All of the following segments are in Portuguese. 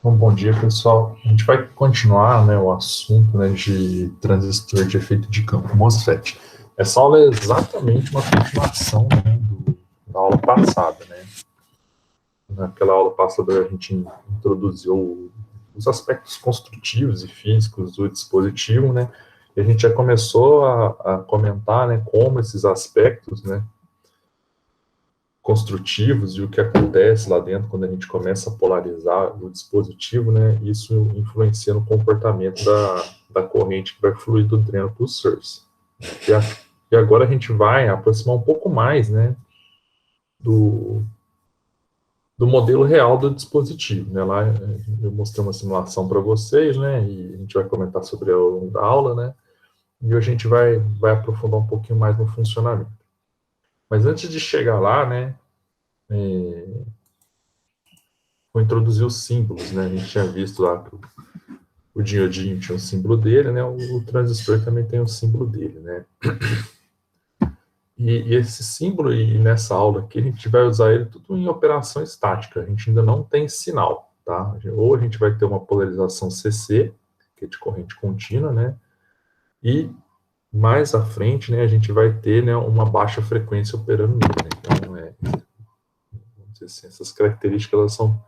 Bom dia, pessoal. A gente vai continuar, né, o assunto, né, de transistor de efeito de campo, MOSFET. Essa aula é exatamente uma continuação, né, da aula passada, né? Naquela aula passada a gente introduziu os aspectos construtivos e físicos do dispositivo, né? E a gente já começou a comentar, né, como esses aspectos, né, construtivos e o que acontece lá dentro quando a gente começa a polarizar o dispositivo, né, isso influencia no comportamento da corrente que vai fluir do dreno para o source. E, e agora a gente vai aproximar um pouco mais, né, do, do modelo real do dispositivo, né, lá eu mostrei uma simulação para vocês, né, e a gente vai comentar sobre ao longo da aula, né, e a gente vai aprofundar um pouquinho mais no funcionamento. Mas antes de chegar lá, né, vou introduzir os símbolos, né? A gente tinha visto lá que o diodinho tinha o símbolo dele, né? O transistor também tem o símbolo dele, né? E esse símbolo, e nessa aula aqui, a gente vai usar ele tudo em operação estática. A gente ainda não tem sinal, tá? Ou a gente vai ter uma polarização CC, que é de corrente contínua, né? E mais à frente, né, a gente vai ter, né, uma baixa frequência operando nele, né? Então, vamos dizer assim, essas características elas são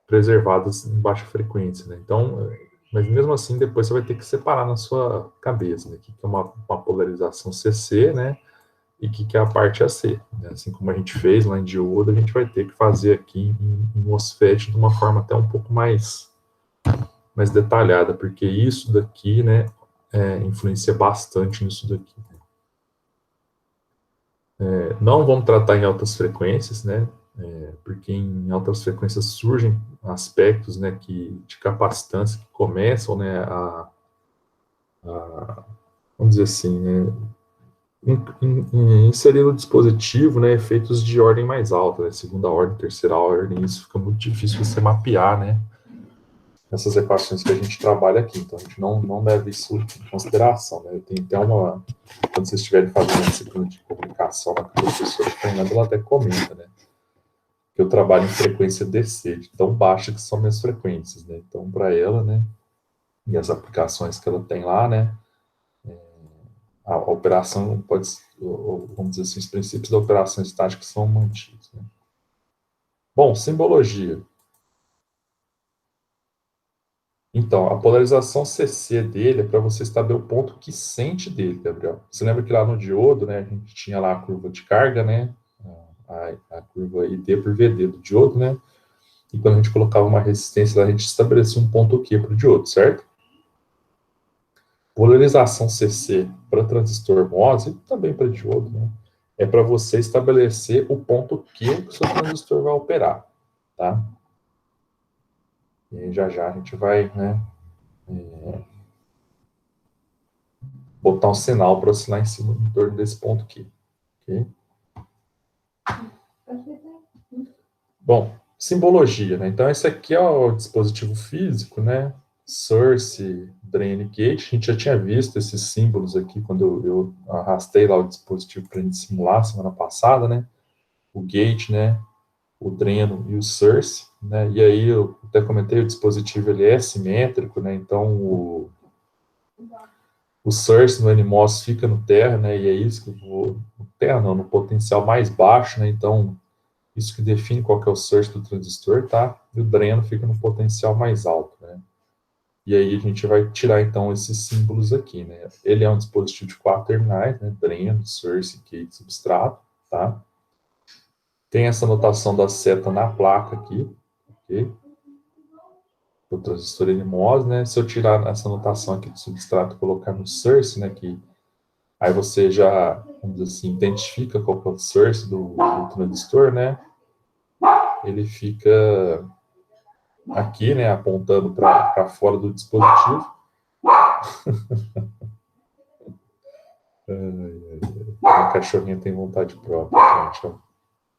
preservadas em baixa frequência, né? Então, mas mesmo assim, depois você vai ter que separar na sua cabeça, né? O que é uma polarização CC, né? E o que é a parte AC, né? Assim como a gente fez lá em diodo, a gente vai ter que fazer aqui em MOSFET de uma forma até um pouco mais detalhada, porque isso daqui, né, influencia bastante nisso daqui. Não vamos tratar em altas frequências, né? Porque em altas frequências surgem aspectos, né, de capacitância que começam, né, vamos dizer assim, né, inserir no dispositivo, né, efeitos de ordem mais alta, né, segunda ordem, terceira ordem, isso fica muito difícil você mapear, né, essas equações que a gente trabalha aqui, então a gente não leva isso em consideração, né, tem até quando vocês estiverem fazendo a disciplina de comunicação, a professora Fernanda, ela até comenta, né, que eu trabalho em frequência DC, de tão baixa que são minhas frequências, né? Então, para ela, né, e as aplicações que ela tem lá, né, a operação pode, vamos dizer assim, os princípios da operação estática são mantidos, né? Bom, simbologia. Então, a polarização CC dele é para você saber o ponto quiescente dele, Gabriel. Você lembra que lá no diodo, né, a gente tinha lá a curva de carga, né, a curva ID por VD do diodo, né, e quando a gente colocava uma resistência lá, a gente estabelecia um ponto Q para o diodo, certo? Polarização CC para transistor MOS e também para diodo, né? É para você estabelecer o ponto Q que o seu transistor vai operar, tá? E já já a gente vai, né, botar um sinal para oscilar em cima em torno desse ponto Q, ok? Bom, simbologia, né? Então esse aqui é o dispositivo físico, né? Source, drain e gate. A gente já tinha visto esses símbolos aqui quando eu arrastei lá o dispositivo para a gente simular semana passada, né? O gate, né? O dreno e o source, né? E aí eu até comentei, o dispositivo ele é simétrico, né? Então o source no NMOS fica no terra, né? E é isso que eu vou no terra não, no potencial mais baixo, né? Então isso que define qual que é o source do transistor, tá? E o dreno fica no potencial mais alto, né? E aí a gente vai tirar então esses símbolos aqui, né? Ele é um dispositivo de 4 terminais, né? Dreno, source, gate, substrato, tá? Tem essa notação da seta na placa aqui, ok? O transistor NMOS, né? Se eu tirar essa notação aqui do substrato e colocar no source, né? Aí você já, vamos dizer assim, identifica qual que é o source do transistor, né? Ele fica aqui, né? Apontando para fora do dispositivo. A cachorrinha tem vontade própria, gente.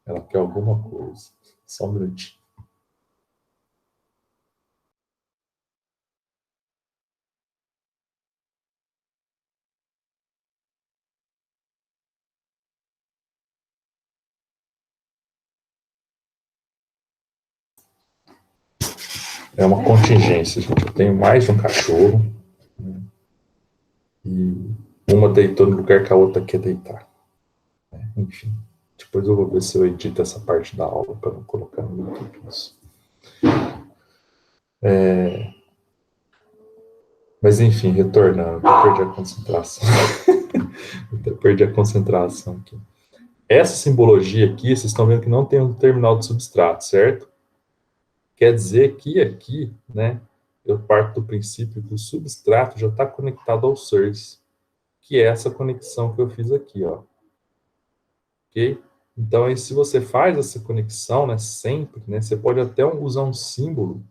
Ela quer alguma coisa. Só um minutinho. é uma contingência, gente. Eu tenho mais de um cachorro, né? E uma deitou no lugar que a outra quer deitar, né? Enfim, depois eu vou ver se eu edito essa parte da aula para não colocar no YouTube isso. Mas enfim, retornando, eu perdi a concentração. Eu perdi a concentração aqui. Essa simbologia aqui, vocês estão vendo que não tem um terminal de substrato, certo? Quer dizer que aqui, né, eu parto do princípio que o substrato já está conectado ao source, que é essa conexão que eu fiz aqui, ó. Ok? Então, aí, se você faz essa conexão, né, sempre, né, você pode até usar um símbolo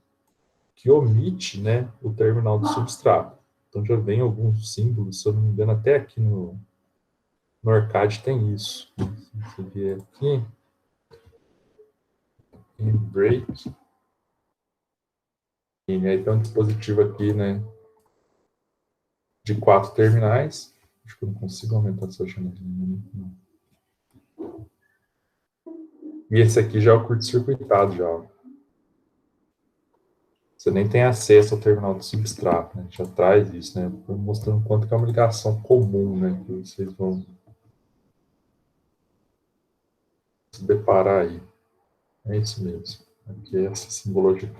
que omite, né, o terminal do substrato. Então, já vem alguns símbolos, se eu não me engano, até aqui no Arcade tem isso. Se você vier aqui, em break, e aí tem um dispositivo aqui, né, de 4 terminais. Acho que eu não consigo aumentar essa janelinha. Não. E esse aqui já é o curto-circuitado, já. Você nem tem acesso ao terminal do substrato, né? Já traz isso, né? Mostrando quanto que é uma ligação comum, né? Que vocês vão se deparar aí. É isso mesmo. Aqui é essa simbologia.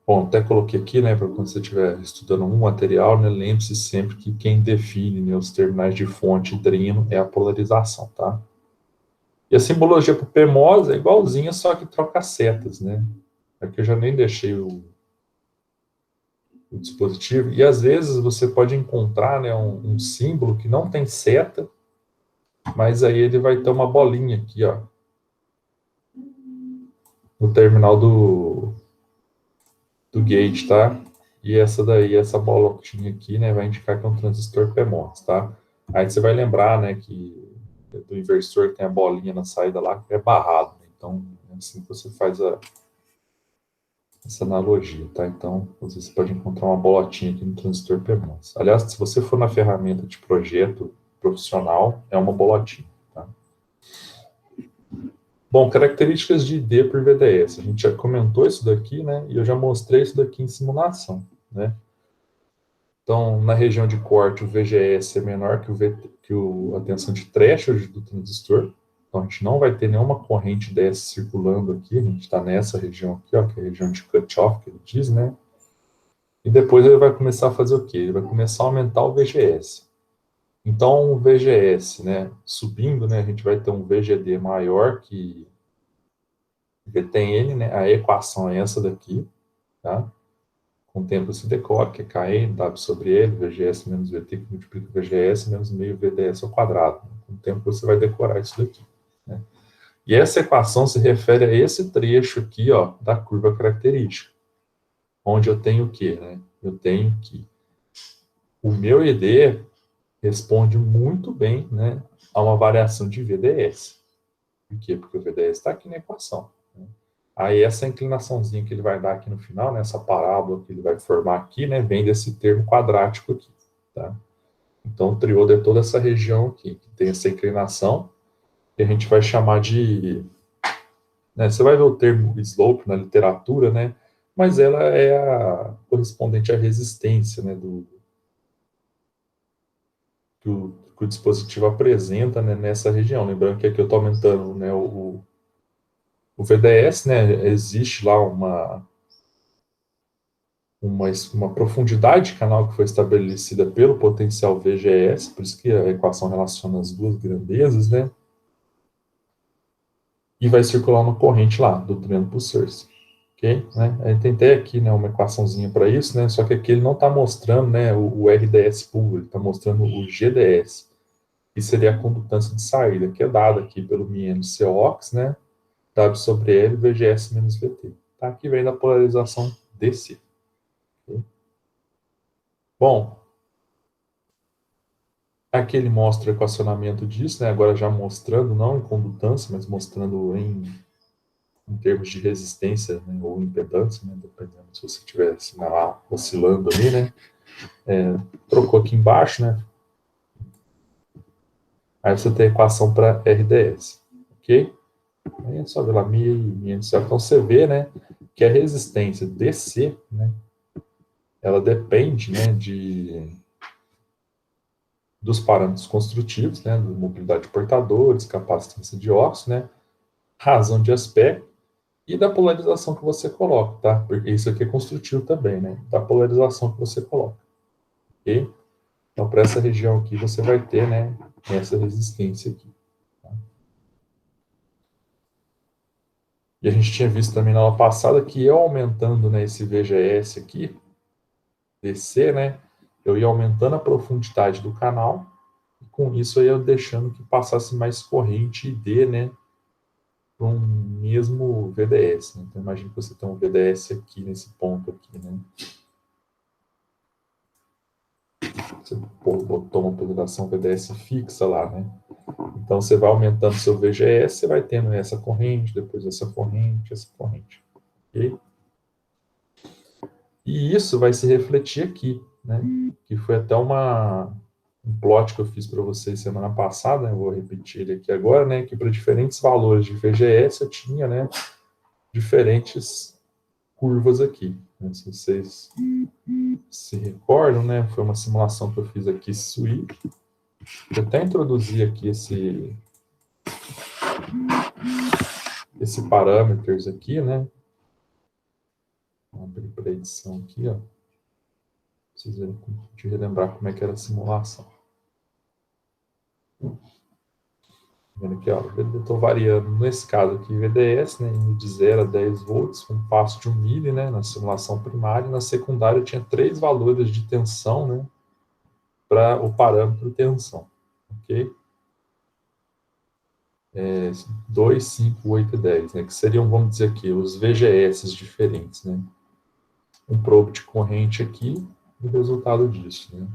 Bom, até coloquei aqui, né, para quando você estiver estudando um material, né, lembre-se sempre que quem define, né, os terminais de fonte e dreno é a polarização, tá? E a simbologia para o PMOS é igualzinha, só que troca setas, né? Aqui eu já nem deixei o dispositivo, e às vezes você pode encontrar, né, um símbolo que não tem seta, mas aí ele vai ter uma bolinha aqui, ó, no terminal do gate, tá? E essa daí, essa bolotinha aqui, né, vai indicar que é um transistor PMOS, tá? Aí você vai lembrar, né, que do inversor que tem a bolinha na saída lá, que é barrado, né? Então, é assim que você faz essa analogia, tá? Então, você pode encontrar uma bolotinha aqui no transistor PMOS. Aliás, se você for na ferramenta de projeto profissional, é uma bolotinha, tá? Bom, características de ID por VDS. A gente já comentou isso daqui, né? E eu já mostrei isso daqui em simulação, né? Então, na região de corte, o VGS é menor que a tensão de threshold do transistor. Então, a gente não vai ter nenhuma corrente dessa circulando aqui. A gente está nessa região aqui, ó, que é a região de cut-off, que ele diz, né? E depois ele vai começar a fazer o quê? Ele vai começar a aumentar o VGS. Então, o VGS, né, subindo, né, a gente vai ter um VGD maior que VTN, né? A equação é essa daqui, tá? Com o tempo se decora, que é Kn, W sobre L, VGS menos VT, que multiplica VGS menos meio VDS ao quadrado. Com o tempo você vai decorar isso daqui, né? E essa equação se refere a esse trecho aqui, ó, da curva característica, onde eu tenho o quê, né? Eu tenho que o meu ED responde muito bem, né, a uma variação de VDS. Por quê? Porque o VDS está aqui na equação, né? Aí essa inclinaçãozinha que ele vai dar aqui no final, né, essa parábola que ele vai formar aqui, né, vem desse termo quadrático aqui, tá? Então o triodo é toda essa região aqui, que tem essa inclinação, que a gente vai chamar de... Né, você vai ver o termo slope na literatura, né, mas ela é a correspondente à resistência, né, que o dispositivo apresenta, né, nessa região. Lembrando que aqui eu estou aumentando, né, o VDS, né, existe lá uma profundidade de canal que foi estabelecida pelo potencial VGS, por isso que a equação relaciona as duas grandezas, né? E vai circular uma corrente lá, do dreno para o source. Ok? Né? Aí tem até aqui, né, uma equaçãozinha para isso, né? Só que aqui ele não está mostrando, né, o RDS puro, ele está mostrando o GDS, que seria a condutância de saída, que é dada aqui pelo μ COX, né? W sobre L, VGS menos VT. Tá? Aqui vem da polarização DC. Okay? Bom, aqui ele mostra o equacionamento disso, né? Agora já mostrando, não em condutância, mas mostrando em termos de resistência, né? Ou impedância, né? Dependendo se você estiver assim, oscilando ali, né? Trocou aqui embaixo, né? Aí você tem a equação para RDS. ok? Aí é só ver lá 1.500. Então você vê, né, que a resistência DC, né, ela depende, né, dos parâmetros construtivos, né, da mobilidade de portadores, capacitância de óxido, né, razão de aspecto e da polarização que você coloca, tá? Porque isso aqui é construtivo também, né? Da polarização que você coloca, ok? Então, para essa região aqui, você vai ter, né, essa resistência aqui. Tá? E a gente tinha visto também na aula passada que eu aumentando, né, esse VGS aqui, DC, né, eu ia aumentando a profundidade do canal, e com isso eu ia deixando que passasse mais corrente ID, né, para um mesmo VDS. Né? Então, imagine que você tem um VDS aqui, nesse ponto aqui, né. Você botou uma polarização VDS fixa lá, né. Então, você vai aumentando seu VGS, você vai tendo essa corrente, depois essa corrente, ok? E isso vai se refletir aqui, né? Que foi até um plot que eu fiz para vocês semana passada, né? Eu vou repetir ele aqui agora, né? Que para diferentes valores de VGS eu tinha, né? Diferentes curvas aqui. Né? Se vocês se recordam, né? Foi uma simulação que eu fiz aqui, Swift. Eu até introduzi aqui esse parâmetros aqui, né? Vou abrir para a edição aqui, ó. Preciso de relembrar como é que era a simulação. Vendo aqui, ó, eu estou variando, nesse caso aqui, VDS, né, de 0 a 10 volts, com um passo de 1 mili, né, na simulação primária, e na secundária eu tinha 3 valores de tensão, né, para o parâmetro tensão, ok? 2, 5, 8 e 10, né, que seriam, vamos dizer aqui, os VGS diferentes, né, um probe de corrente aqui, e o resultado disso, né.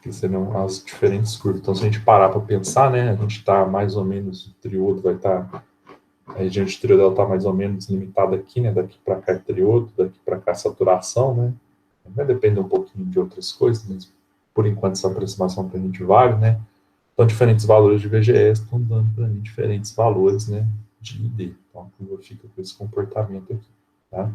Que seriam as diferentes curvas. Então, se a gente parar para pensar, né, a gente está mais ou menos, o triodo vai estar, a região de triodo está mais ou menos limitada aqui, né, daqui para cá é triodo, daqui para cá é saturação, né, vai depender um pouquinho de outras coisas, mas por enquanto essa aproximação para a gente vale, né, então diferentes valores de VGS estão dando para mim diferentes valores, né, de ID, então a curva fica com esse comportamento aqui, tá?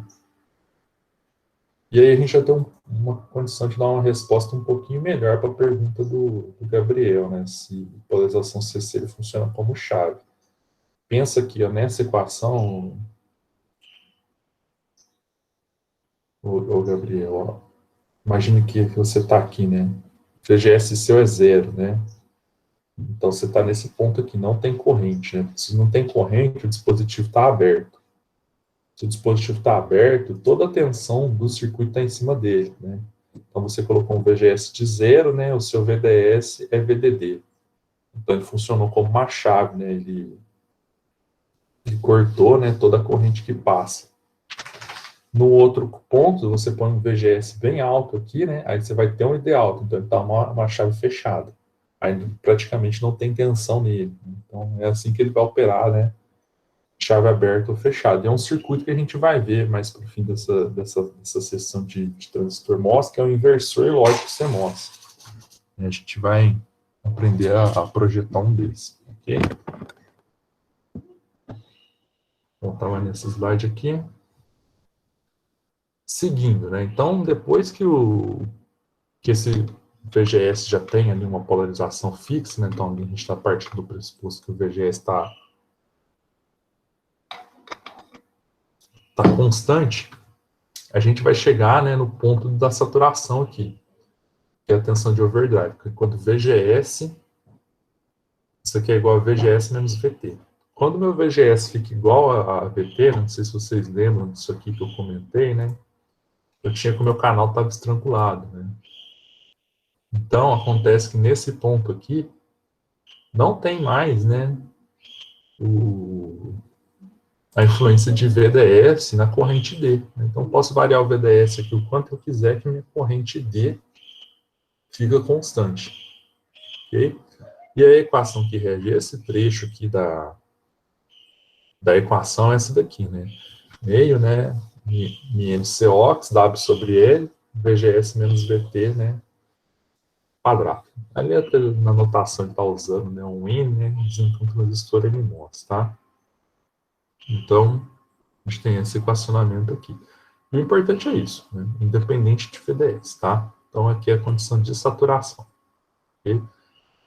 E aí a gente já tem uma condição de dar uma resposta um pouquinho melhor para a pergunta do Gabriel, né? Se polarização CC funciona como chave. Pensa aqui, ó, nessa equação, o Gabriel, ó, imagine que você está aqui, né? VGS seu é 0, né? Então você está nesse ponto aqui, não tem corrente, né? Se não tem corrente, o dispositivo está aberto. Se o dispositivo está aberto, toda a tensão do circuito está em cima dele, né? Então, você colocou um VGS de 0, né? O seu VDS é VDD. Então, ele funcionou como uma chave, né? Ele cortou, né, toda a corrente que passa. No outro ponto, você põe um VGS bem alto aqui, né? Aí você vai ter um ID alto. Então, ele está uma chave fechada. Aí, praticamente, não tem tensão nele. Então, é assim que ele vai operar, né? Chave aberta ou fechada. É um circuito que a gente vai ver mais para o fim dessa sessão de transistor MOS, que é o inversor lógico CMOS. A gente vai aprender a projetar um deles, ok? Então, estava nesse slide aqui. Seguindo, né? Então, depois que esse VGS já tem ali uma polarização fixa, né? Então, a gente está partindo do pressuposto que o VGS está constante, a gente vai chegar, né, no ponto da saturação aqui, que é a tensão de overdrive. Quando VGS, isso aqui é igual a VGS menos VT. Quando meu VGS fica igual a VT, não sei se vocês lembram disso aqui que eu comentei, né? Eu tinha que o meu canal estava estrangulado, né? Então, acontece que nesse ponto aqui, não tem mais, né, a influência de VDS na corrente D. Então, posso variar o VDS aqui o quanto eu quiser, que minha corrente D fica constante. Ok? E a equação que rege esse trecho aqui da equação é essa daqui, né? Meio, né? MCox, W sobre L, VGS menos VT, né? Quadrado. Ali na notação ele está usando, né? Um N, né? Desencanto resistor ele mostra, tá? Então, a gente tem esse equacionamento aqui. O importante é isso, né? Independente de FDS, tá? Então, aqui é a condição de saturação. Okay?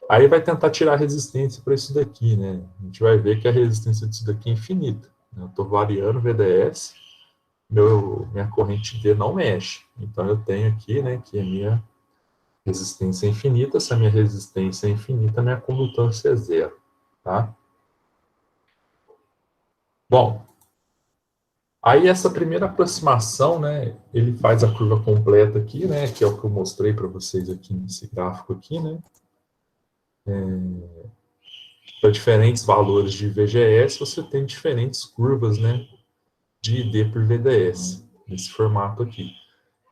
Aí vai tentar tirar a resistência para isso daqui, né? A gente vai ver que a resistência disso daqui é infinita. Né? Eu estou variando o VDS, minha corrente D não mexe. Então, eu tenho aqui, né, que a minha resistência é infinita. Se a minha resistência é infinita, a minha condutância é zero, tá? Bom, aí essa primeira aproximação, né, ele faz a curva completa aqui, né, que é o que eu mostrei para vocês aqui nesse gráfico aqui, né, para diferentes valores de VGS, você tem diferentes curvas, né, de ID por VDS, nesse formato aqui.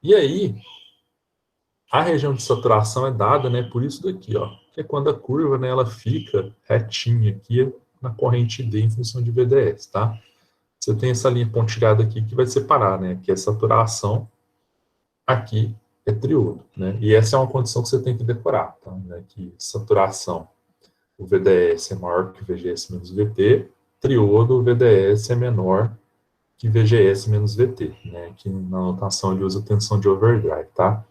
E aí, a região de saturação é dada, né, por isso daqui, ó, que é quando a curva, né, ela fica retinha aqui na corrente D em função de VDS, tá? Você tem essa linha pontilhada aqui que vai separar, né, que é saturação, aqui é triodo, né? E essa é uma condição que você tem que decorar, tá? Né? Que saturação, o VDS é maior que VGS menos VT, triodo, o VDS é menor que VGS menos VT, né? Que na notação ele usa tensão de overdrive, tá?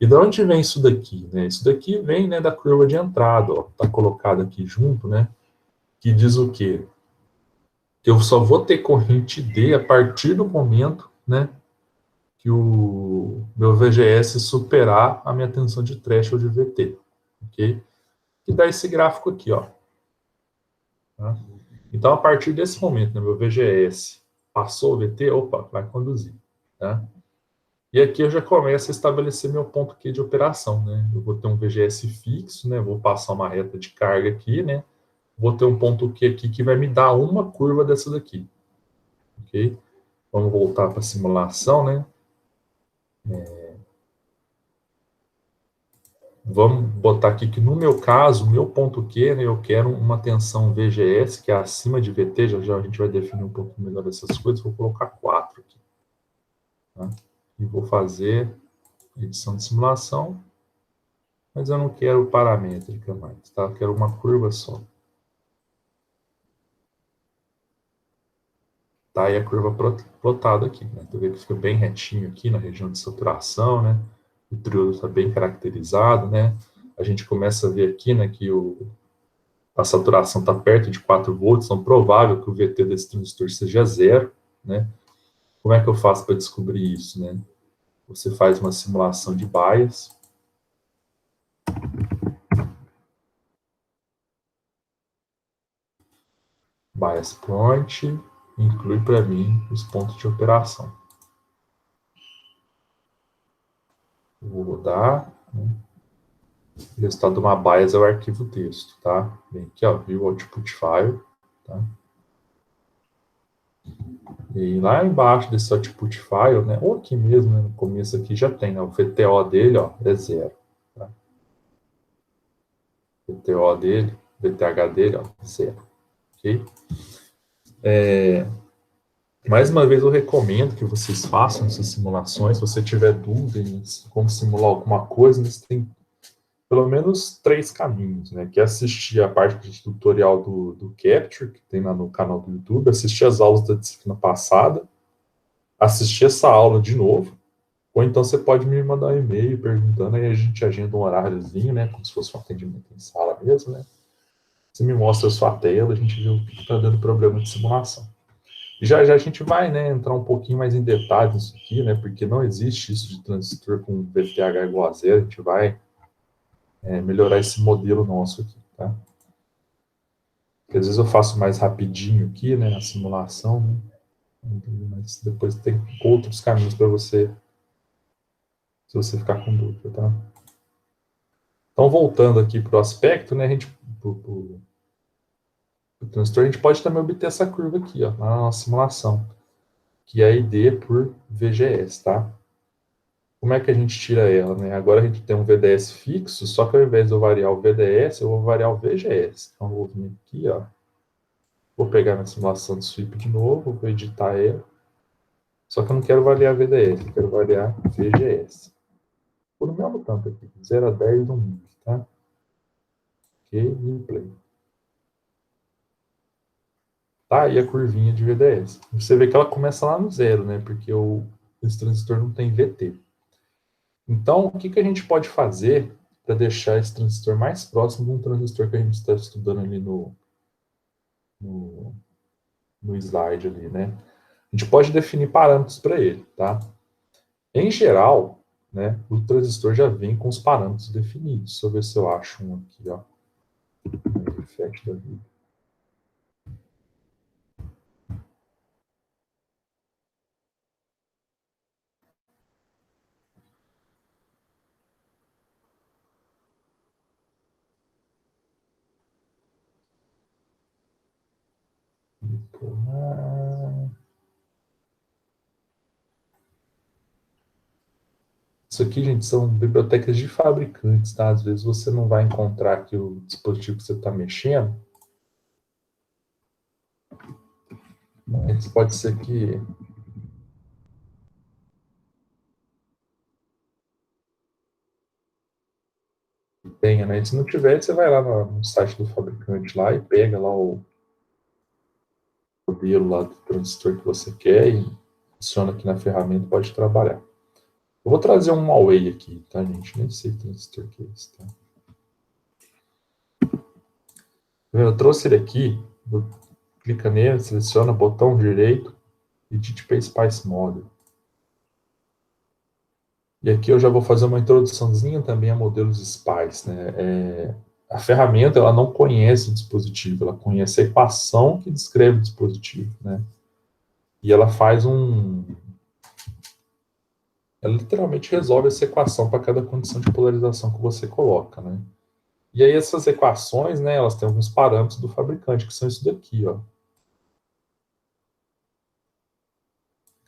E de onde vem isso daqui, né? Isso daqui vem, né, da curva de entrada, ó, tá colocado aqui junto, né? Que diz o quê? Que eu só vou ter corrente D a partir do momento, né, que o meu VGS superar a minha tensão de threshold de VT, ok? Que dá esse gráfico aqui, ó. Tá? Então, a partir desse momento, né, meu VGS passou o VT, opa, vai conduzir, tá? E aqui eu já começo a estabelecer meu ponto Q de operação, né? Eu vou ter um VGS fixo, né? Vou passar uma reta de carga aqui, né? Vou ter um ponto Q aqui que vai me dar uma curva dessa daqui, ok? Vamos voltar para a simulação, né? Vamos botar aqui que no meu caso, o meu ponto Q, né, eu quero uma tensão VGS, que é acima de VT, já já a gente vai definir um pouco melhor essas coisas, vou colocar 4 aqui. Tá? E vou fazer edição de simulação, mas eu não quero paramétrica mais, tá? Eu quero uma curva só. Tá aí a curva plotada aqui, né? Tu vê que fica bem retinho aqui na região de saturação, né? O triodo está bem caracterizado, né? A gente começa a ver aqui, né, que a saturação está perto de 4 volts, então provável que o VT desse transistor seja zero, né? Como é que eu faço para descobrir isso, né? Você faz uma simulação de bias. Bias point, inclui para mim os pontos de operação. Eu vou rodar, né? O resultado de uma bias é o arquivo texto, tá? Vem aqui, ó, view output file, tá? E lá embaixo desse output file, né, ou aqui mesmo, né, no começo aqui já tem, né, o VTO dele, ó, é zero. Tá? VTO dele, VTH dele, ó, zero. Ok? Mais uma vez eu recomendo que vocês façam essas simulações. Se você tiver dúvida em como simular alguma coisa, você tem pelo menos 3 caminhos, né? Que é assistir a parte de tutorial do Capture, que tem lá no canal do YouTube, assistir as aulas da disciplina passada, assistir essa aula de novo, ou então você pode me mandar um e-mail perguntando, aí a gente agenda um horáriozinho, né? Como se fosse um atendimento em sala mesmo, né? Você me mostra a sua tela, a gente vê o que está dando problema de simulação. E já já a gente vai, né, entrar um pouquinho mais em detalhes nisso aqui, né? Porque não existe isso de transistor com VTH igual a zero, a gente vai melhorar esse modelo nosso aqui, tá? Porque às vezes eu faço mais rapidinho aqui, né, a simulação, né? Mas depois tem outros caminhos para você, se você ficar com dúvida, tá? Então, voltando aqui para o aspecto, né, a gente, pro transistor, a gente pode também obter essa curva aqui, ó, na nossa simulação, que é ID por VGS, tá? como é que a gente tira ela, né? Agora a gente tem um VDS fixo, só que ao invés de eu variar o VDS, eu vou variar o VGS. Então, eu vou vir aqui, ó. Vou pegar minha simulação de sweep de novo, vou editar ela. Só que eu não quero variar VDS, eu quero variar VGS. Por o mesmo tanto aqui, 0 a 10 no mundo, tá? Ok, e play. Tá aí a curvinha de VDS. Você vê que ela começa lá no zero, né? Porque esse transistor não tem VT. Então, o que, que a gente pode fazer para deixar esse transistor mais próximo de um transistor que a gente está estudando ali no, no slide ali, né? A gente pode definir parâmetros para ele, tá? Em geral, né, o transistor já vem com os parâmetros definidos. Deixa eu ver se eu acho um aqui, ó. Effect da vida. Isso aqui, gente, são bibliotecas de fabricantes, tá? Às vezes você não vai encontrar aqui o dispositivo que você está mexendo, mas pode ser que tenha, né? Se não tiver, você vai lá no site do fabricante lá e pega lá o modelo lá do transistor que você quer e adiciona aqui na ferramenta e pode trabalhar. Eu vou trazer um Huawei aqui, tá, gente? Nem sei que transistor que é esse, tá? Eu trouxe ele aqui, clica nele, seleciona botão direito, Edit Spice Model. E aqui eu já vou fazer uma introduçãozinha também a modelos Spice, né? A ferramenta, ela não conhece o dispositivo, ela conhece a equação que descreve o dispositivo, né? E ela faz ela literalmente resolve essa equação para cada condição de polarização que você coloca, né? E aí essas equações, né, elas têm alguns parâmetros do fabricante, que são isso daqui, ó.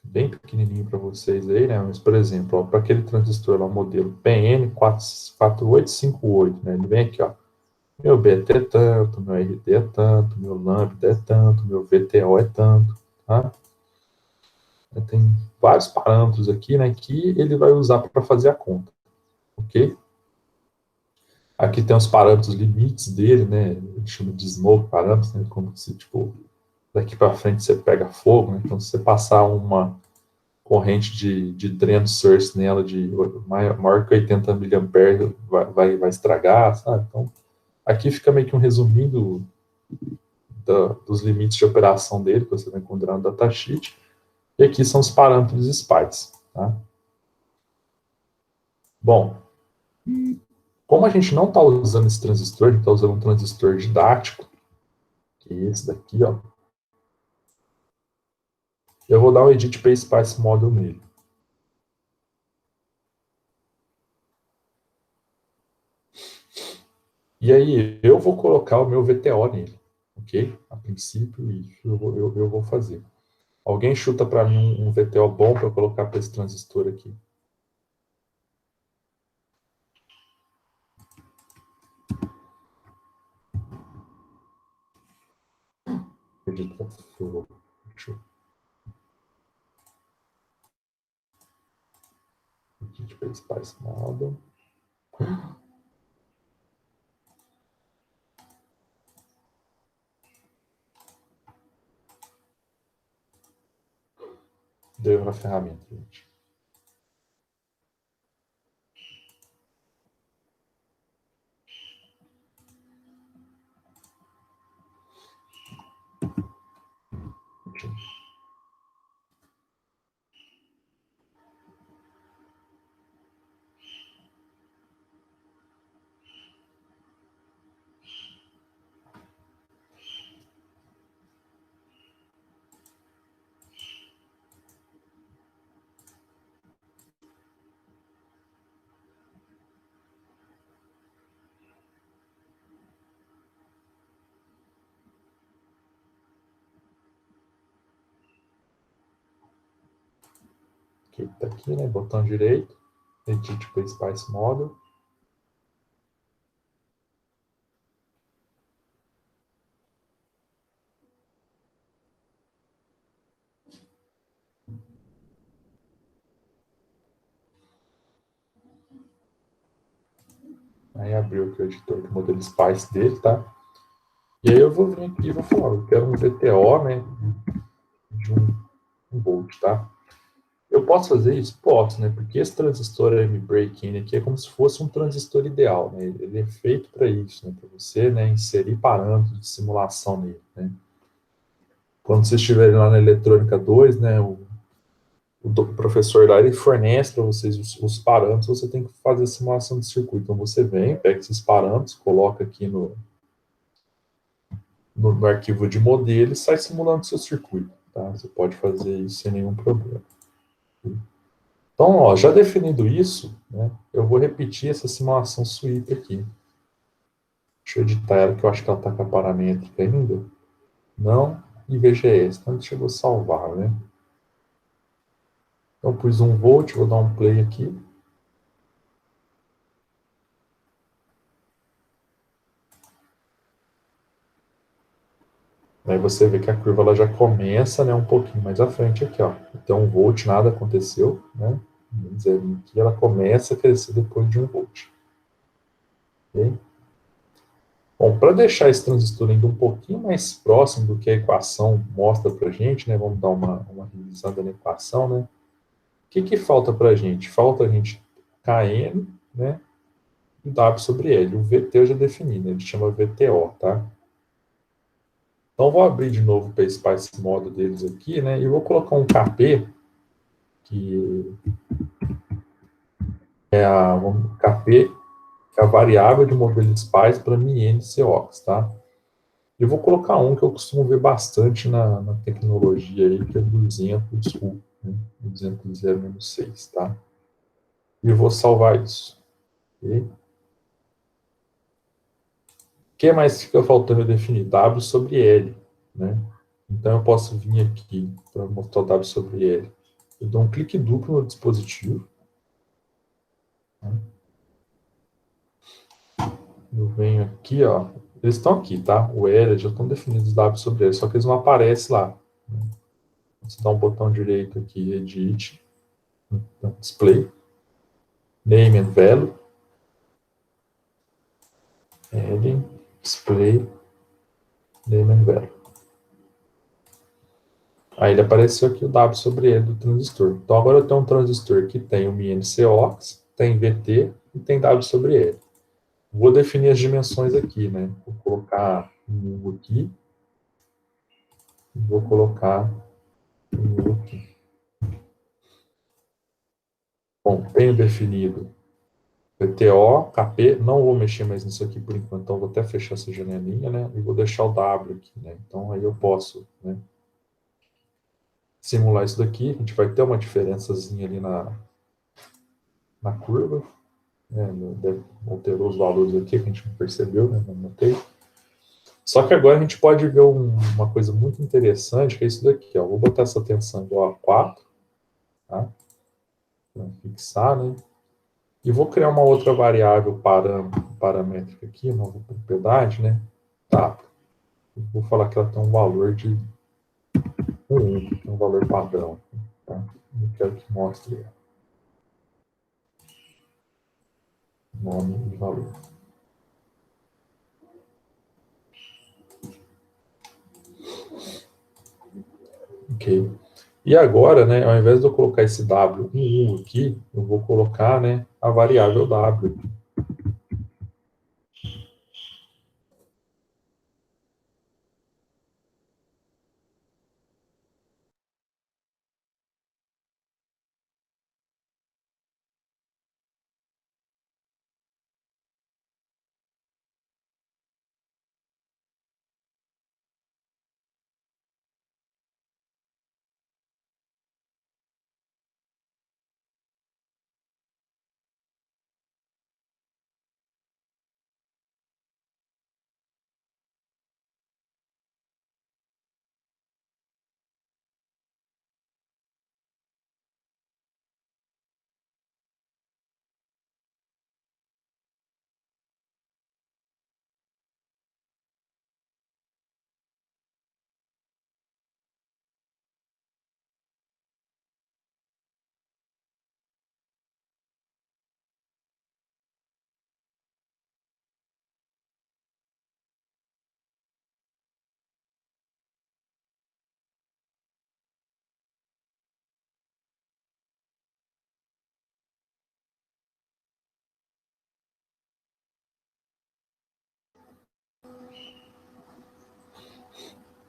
Bem pequenininho para vocês aí, né? Mas, por exemplo, para aquele transistor lá, modelo PN4858, né? Ele vem aqui, ó. Meu BT é tanto, meu RD é tanto, meu lambda é tanto, meu VTO é tanto, tá? Tem vários parâmetros aqui, né, que ele vai usar para fazer a conta, ok? Aqui tem os parâmetros limites dele, né? Ele chama de smoke parâmetros, né? Como se, tipo, daqui para frente você pega fogo, né? Então, se você passar uma corrente de drain source nela de maior que 80 miliamperes, vai estragar, sabe? Então, aqui fica meio que um resumindo dos limites de operação dele, que você vai encontrar no datasheet. E aqui são os parâmetros SPICE, tá? Bom, como a gente não está usando esse transistor, a gente está usando um transistor didático, que é esse daqui, ó. Eu vou dar um Edit Spice Model nele. E aí, eu vou colocar o meu VTO nele, ok? A princípio, isso eu vou fazer. Alguém chuta para mim um VTO bom para eu colocar para esse transistor aqui? Acredito que eu vou. Deixa eu Edit Spice Model. Deu na ferramenta, gente. Ok, tá aqui, né? Botão direito. Edit PSpice Model. Aí abriu aqui o editor do modelo Spice dele, tá? E aí eu vou vir aqui e vou falar, eu quero um VTO, né, de 1 volt, tá? Eu posso fazer isso? Posso, né? Porque esse transistor M-Break-In aqui é como se fosse um transistor ideal, né? Ele é feito para isso, né? Para você, né, inserir parâmetros de simulação nele, né? Quando vocês estiverem lá na Eletrônica 2, né, o professor lá, ele fornece para vocês os parâmetros, você tem que fazer a simulação de circuito. Então você vem, pega esses parâmetros, coloca aqui no arquivo de modelo e sai simulando o seu circuito, tá? Você pode fazer isso sem nenhum problema. Então, ó, já definido isso, né, eu vou repetir essa simulação sweep aqui. Deixa eu editar ela, que eu acho que ela está com a paramétrica ainda. Não, e VGS. Então, deixa eu salvar, né? Então, pus 1 volt, vou dar um play aqui. Aí você vê que a curva ela já começa, né, um pouquinho mais à frente aqui, ó. Então, 1 volt, nada aconteceu, né? Zerinho aqui, ela começa a crescer depois de 1 volt. Ok? Bom, para deixar esse transistor ainda um pouquinho mais próximo do que a equação mostra para a gente, né? Vamos dar uma revisada na equação, né? O que falta para a gente? Falta a gente Kn, né? E W sobre L. O VT eu já defini, né? Ele chama VTO, tá? Então, vou abrir de novo o PSpice modo deles aqui, né? E vou colocar um KP, que KP, que é a variável de modelo de Spice para MinNCox, tá? Eu vou colocar um que eu costumo ver bastante na tecnologia aí, que é o 200 U, né? 200.0-6, tá? E eu vou salvar isso. Ok? O que mais fica faltando eu definir? W sobre L, né? Então eu posso vir aqui para mostrar o W sobre L. Eu dou um clique duplo no dispositivo. Né? Eu venho aqui, ó. Eles estão aqui, tá? O L já estão definidos W sobre L, só que eles não aparecem lá. Né? Você dá um botão direito aqui, Edit, Display, Name and Value, Heading, Display, Name and Value. Aí ele apareceu aqui o W sobre L do transistor. Então agora eu tenho um transistor que tem o MNCox, tem VT e tem W sobre L. Vou definir as dimensões aqui, né? Vou colocar um U aqui, e vou colocar um U aqui. Bom, tenho definido VTO, KP, não vou mexer mais nisso aqui por enquanto, então vou até fechar essa janelinha, né? E vou deixar o W aqui, né? Então aí eu posso, né, simular isso daqui, a gente vai ter uma diferençazinha ali na curva, né? Alterou os valores aqui que a gente não percebeu, né? Não notei. Só que agora a gente pode ver uma coisa muito interessante, que é isso daqui, ó. Vou botar essa tensão igual a 4, tá? Para fixar, né? E vou criar uma outra variável paramétrica aqui, nova propriedade, né? Tá. Eu vou falar que ela tem um valor de 1, que é um valor padrão, tá? Eu quero que mostre nome e valor. Ok. E agora, né, ao invés de eu colocar esse W em 1 aqui, eu vou colocar, né, a variável W.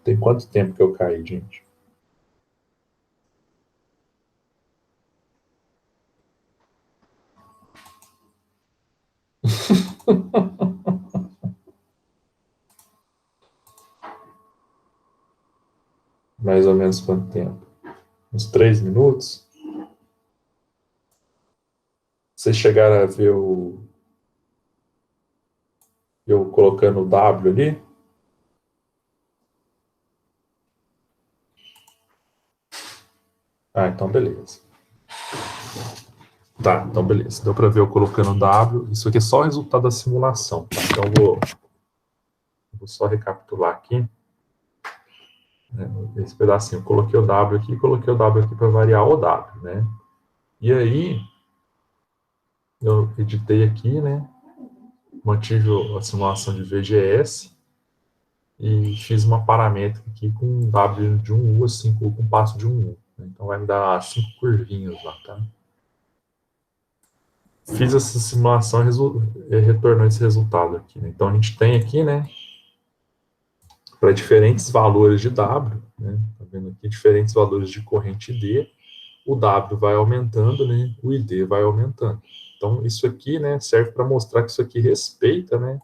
Tem quanto tempo que eu caí, gente? Mais ou menos quanto tempo? Uns 3 minutos? Vocês chegaram a ver eu colocando o W ali? Ah, então beleza. Tá, então beleza. Deu para ver eu colocando o W. Isso aqui é só o resultado da simulação, tá? Então vou só recapitular aqui. Né, esse pedacinho. Eu coloquei o W aqui, coloquei o W aqui para variar o W, né? E aí, eu editei aqui, né? Mantive a simulação de VGS e fiz uma paramétrica aqui com um W de 1U a 5U com passo de 1U. Então vai me dar 5 curvinhas lá, tá? Fiz essa simulação e retornou esse resultado aqui. Né? Então a gente tem aqui, né, para diferentes valores de W, né, tá vendo aqui, diferentes valores de corrente D, o W vai aumentando, né, o ID vai aumentando. Então isso aqui, né, serve para mostrar que isso aqui respeita, né,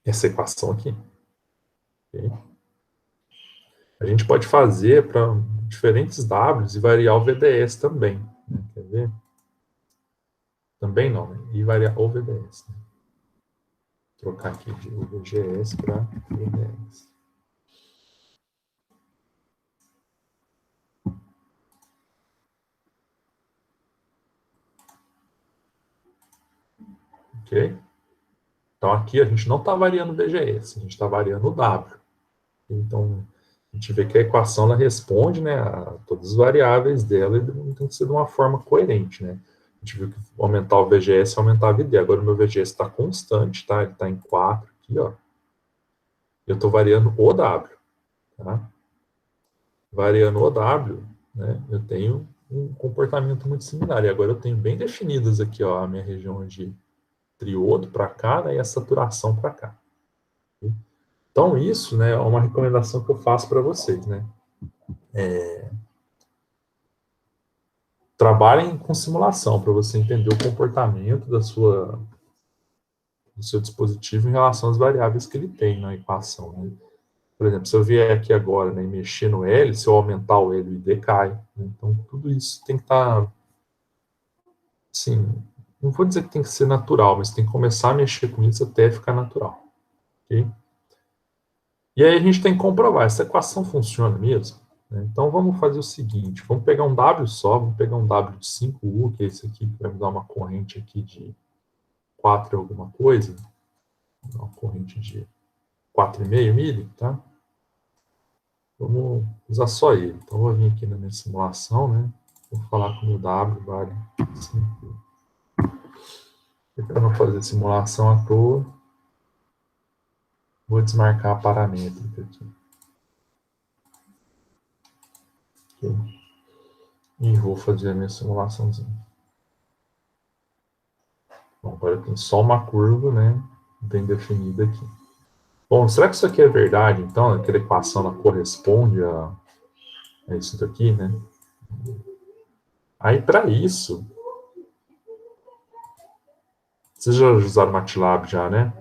essa equação aqui. Okay? A gente pode fazer para diferentes Ws e variar o VDS também. Né? Quer ver? Também não, né? E variar o VDS. Né? Trocar aqui de VGS para VDS. Ok? Então aqui a gente não está variando o VGS, a gente está variando o W. Então a gente vê que a equação ela responde, né, a todas as variáveis dela e tem que ser de uma forma coerente, né? A gente viu que aumentar o VGS aumentava a ID. Agora o meu VGS está constante, tá? Ele está em 4 aqui, ó. Eu estou variando o W, tá? Variando o W, né, eu tenho um comportamento muito similar. E agora eu tenho bem definidas aqui, ó, a minha região de triodo para cá, né, e a saturação para cá. Então, isso, né, é uma recomendação que eu faço para vocês, né? Trabalhem com simulação para você entender o comportamento do seu dispositivo em relação às variáveis que ele tem na equação, né? Por exemplo, se eu vier aqui agora, né, e mexer no L, se eu aumentar o L, o ID cai. Né? Então, tudo isso tem que estar, assim, não vou dizer que tem que ser natural, mas tem que começar a mexer com isso até ficar natural. Ok? E aí a gente tem que comprovar, essa equação funciona mesmo? Né? Então vamos fazer o seguinte, vamos pegar um W só, vamos pegar um W de 5U, que é esse aqui, que vai me dar uma corrente aqui de 4 alguma coisa, uma corrente de 4,5 milho, tá? Vamos usar só ele. Então vou vir aqui na minha simulação, né? Vou falar que o meu W vale 5U. E para não fazer simulação à toa, vou desmarcar a paramétrica aqui. Ok? E vou fazer a minha simulaçãozinha. Bom, agora tem só uma curva, né, bem definida aqui. Bom, será que isso aqui é verdade, então? Aquela equação ela corresponde a isso daqui, né? Aí, para isso, vocês já usaram MATLAB já, né?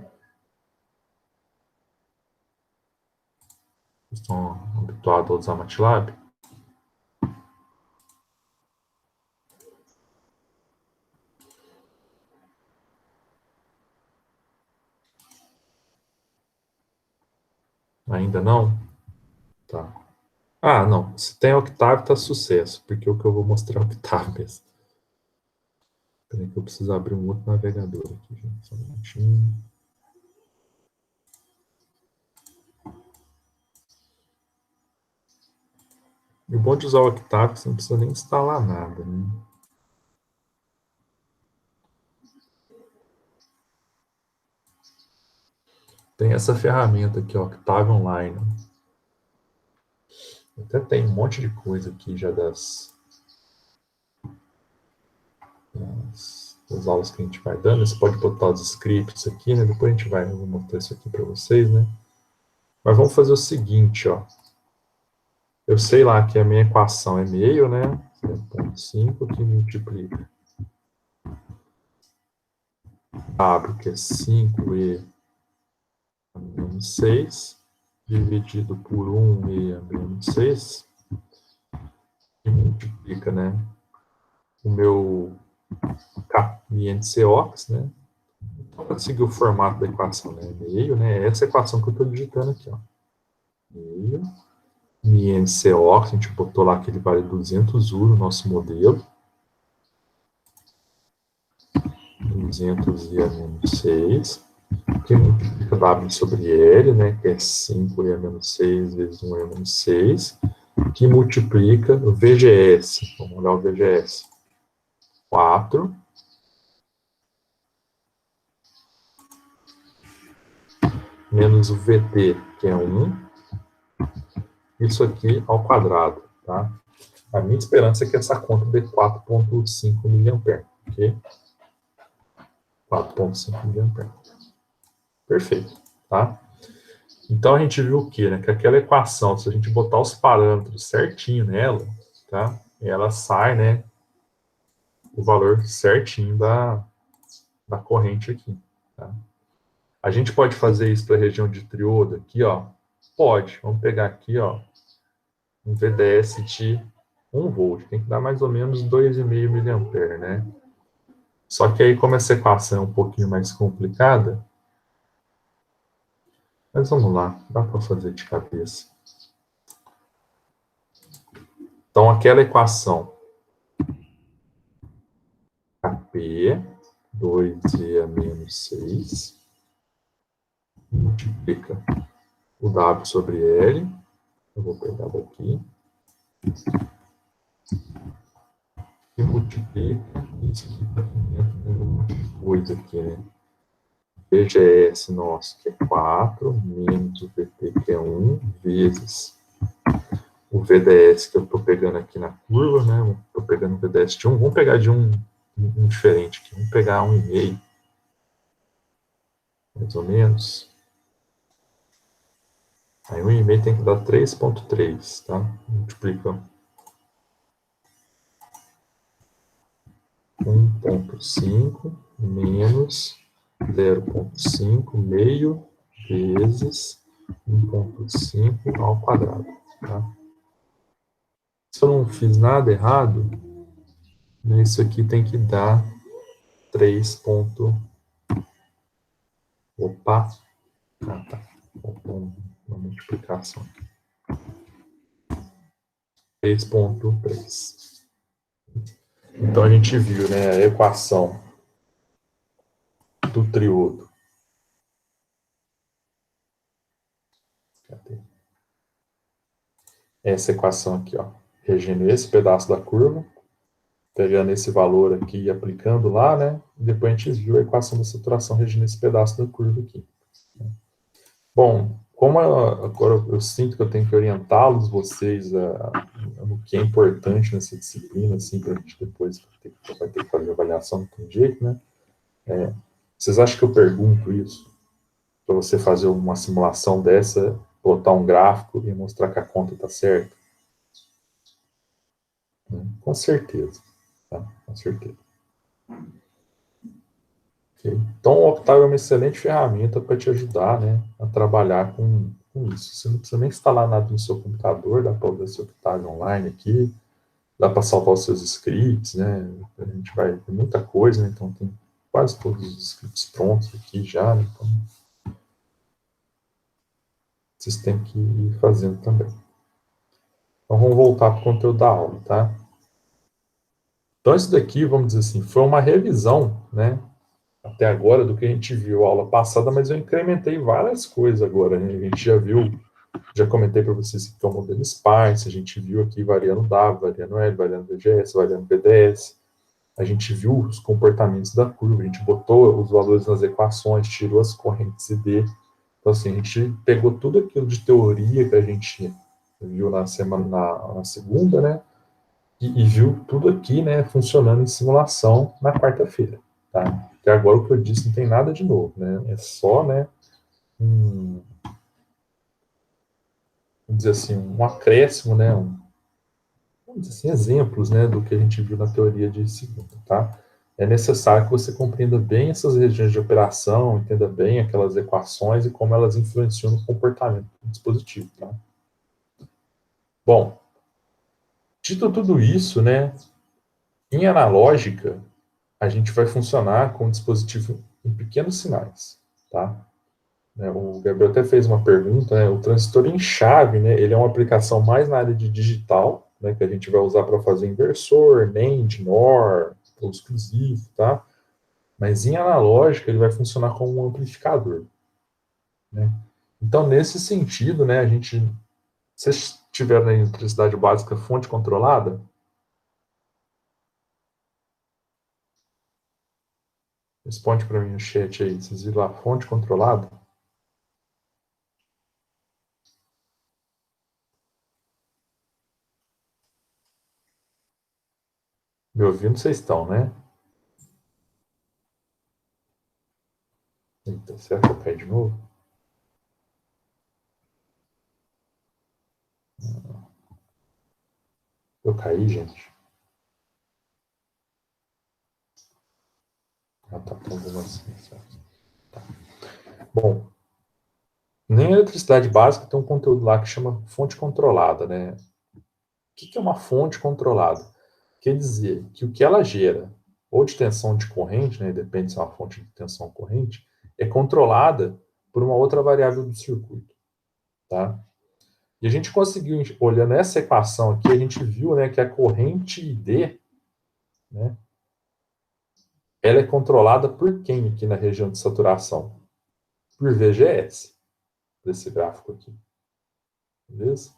Estão habituados a usar MATLAB? Ainda não? Tá. Ah, não. Se tem Octave, tá sucesso, porque o que eu vou mostrar é Octave mesmo. Peraí que eu preciso abrir um outro navegador aqui, gente. Só um minutinho. E o bom de usar o Octave é que você não precisa nem instalar nada, né? Tem essa ferramenta aqui, ó, Octave Online. Até tem um monte de coisa aqui já das as aulas que a gente vai dando. Você pode botar os scripts aqui, né? Depois a gente vai, eu vou mostrar isso aqui para vocês, né? Mas vamos fazer o seguinte, ó. Eu sei lá que a minha equação é meio, né? 0,5 que multiplica W, que é 5E a menos 6, dividido por 1E a menos 6, que multiplica, né? O meu INCOX, né? Então, para seguir o formato da equação, né? Meio, né? Essa equação que eu estou digitando aqui, ó. Meio. INCOX, a gente botou lá que ele vale 200 U no nosso modelo. 200 I a menos 6, que multiplica W sobre L, né, que é 5 I a menos 6 vezes 1 I a menos 6, que multiplica o VGS, vamos olhar o VGS, 4, menos o VT, que é 1, isso aqui ao quadrado, tá? A minha esperança é que essa conta dê 4,5 mA, ok? 4,5 mA. Perfeito, tá? Então, a gente viu o quê? Né? Que aquela equação, se a gente botar os parâmetros certinho nela, tá? Ela sai, né? O valor certinho da corrente aqui, tá? A gente pode fazer isso para a região de triodo aqui, ó? Pode. Vamos pegar aqui, ó, um VDS de 1 volt. Tem que dar mais ou menos 2,5 mA, né? Só que aí, como essa equação é um pouquinho mais complicada, mas vamos lá, dá para fazer de cabeça. Então, aquela equação AP, 2E a menos 6, multiplica o W sobre L, eu vou pegar daqui, e multiplica isso aqui para dentro coisa aqui, né? VGS nosso, que é 4, menos o VT, que é 1, vezes o VDS que eu estou pegando aqui na curva, né? Estou pegando o VDS de 1, vamos pegar de um diferente aqui, vamos pegar 1,5, mais ou menos. Aí 1,5 tem que dar 3,3, tá? Multiplica 1,5 menos 0,5 meio vezes 1,5 ao quadrado, tá? Se eu não fiz nada errado, né, isso aqui tem que dar 3. Opa! Ah, tá. Uma multiplicação aqui. 3,3. Então a gente viu, né, a equação do triodo. Cadê? Essa equação aqui, ó. Regendo esse pedaço da curva, pegando esse valor aqui e aplicando lá, né? E depois a gente viu a equação da saturação regendo esse pedaço da curva aqui. Bom, como agora eu sinto que eu tenho que orientá-los, vocês, no que é importante nessa disciplina, assim, para a gente depois vai ter que fazer avaliação, não tem jeito, né? Vocês acham que eu pergunto isso para você fazer uma simulação dessa, botar um gráfico e mostrar que a conta está certa? Com certeza, tá? Com certeza. Okay. Então, o Octavio é uma excelente ferramenta para te ajudar, né, a trabalhar com isso. Você não precisa nem instalar nada no seu computador, dá para usar seu Octavio online aqui, dá para salvar os seus scripts, né? A gente vai ter muita coisa, né? Então tem quase todos os scripts prontos aqui já, né? Então vocês têm que ir fazendo também. Então vamos voltar para o conteúdo da aula, tá? Então isso daqui, vamos dizer assim, foi uma revisão, né? Até agora do que a gente viu a aula passada, mas eu incrementei várias coisas agora, né? A gente já viu, já comentei para vocês que é o modelo Sparse, a gente viu aqui variando W, variando L, variando VGS, variando VDS, a gente viu os comportamentos da curva, a gente botou os valores nas equações, tirou as correntes ID, então assim, a gente pegou tudo aquilo de teoria que a gente viu na segunda, né? E viu tudo aqui, né, funcionando em simulação na quarta-feira, tá? Porque agora o que eu disse não tem nada de novo, né? É só, né, vamos dizer assim, um acréscimo, né, vamos dizer assim, exemplos, né, do que a gente viu na teoria de segunda, tá? É necessário que você compreenda bem essas regiões de operação, entenda bem aquelas equações e como elas influenciam no comportamento do dispositivo, tá? Bom, dito tudo isso, né, em analógica, a gente vai funcionar com o dispositivo em pequenos sinais, tá? O Gabriel até fez uma pergunta, né? O transistor em chave, né? Ele é uma aplicação mais na área de digital, né? Que a gente vai usar para fazer inversor, NAND, NOR, ou exclusivo, tá? Mas em analógica ele vai funcionar como um amplificador, né? Então nesse sentido, né? A gente, vocês tiveram na eletricidade básica fonte controlada? Responde para mim no chat aí. Vocês viram lá fonte controlada? Me ouvindo, vocês estão, né? Eita, será que eu caí de novo? Eu caí, gente. Ah, tá, então vamos assim, certo. Bom, nem a eletricidade básica tem um conteúdo lá que chama fonte controlada, né? O que é uma fonte controlada? Quer dizer que o que ela gera, ou de tensão de corrente, né? Depende se é uma fonte de tensão ou corrente, é controlada por uma outra variável do circuito, tá? E a gente conseguiu, olhando essa equação aqui, a gente viu, né, que a corrente ID, né, ela é controlada por quem aqui na região de saturação? Por VGS, desse gráfico aqui, beleza?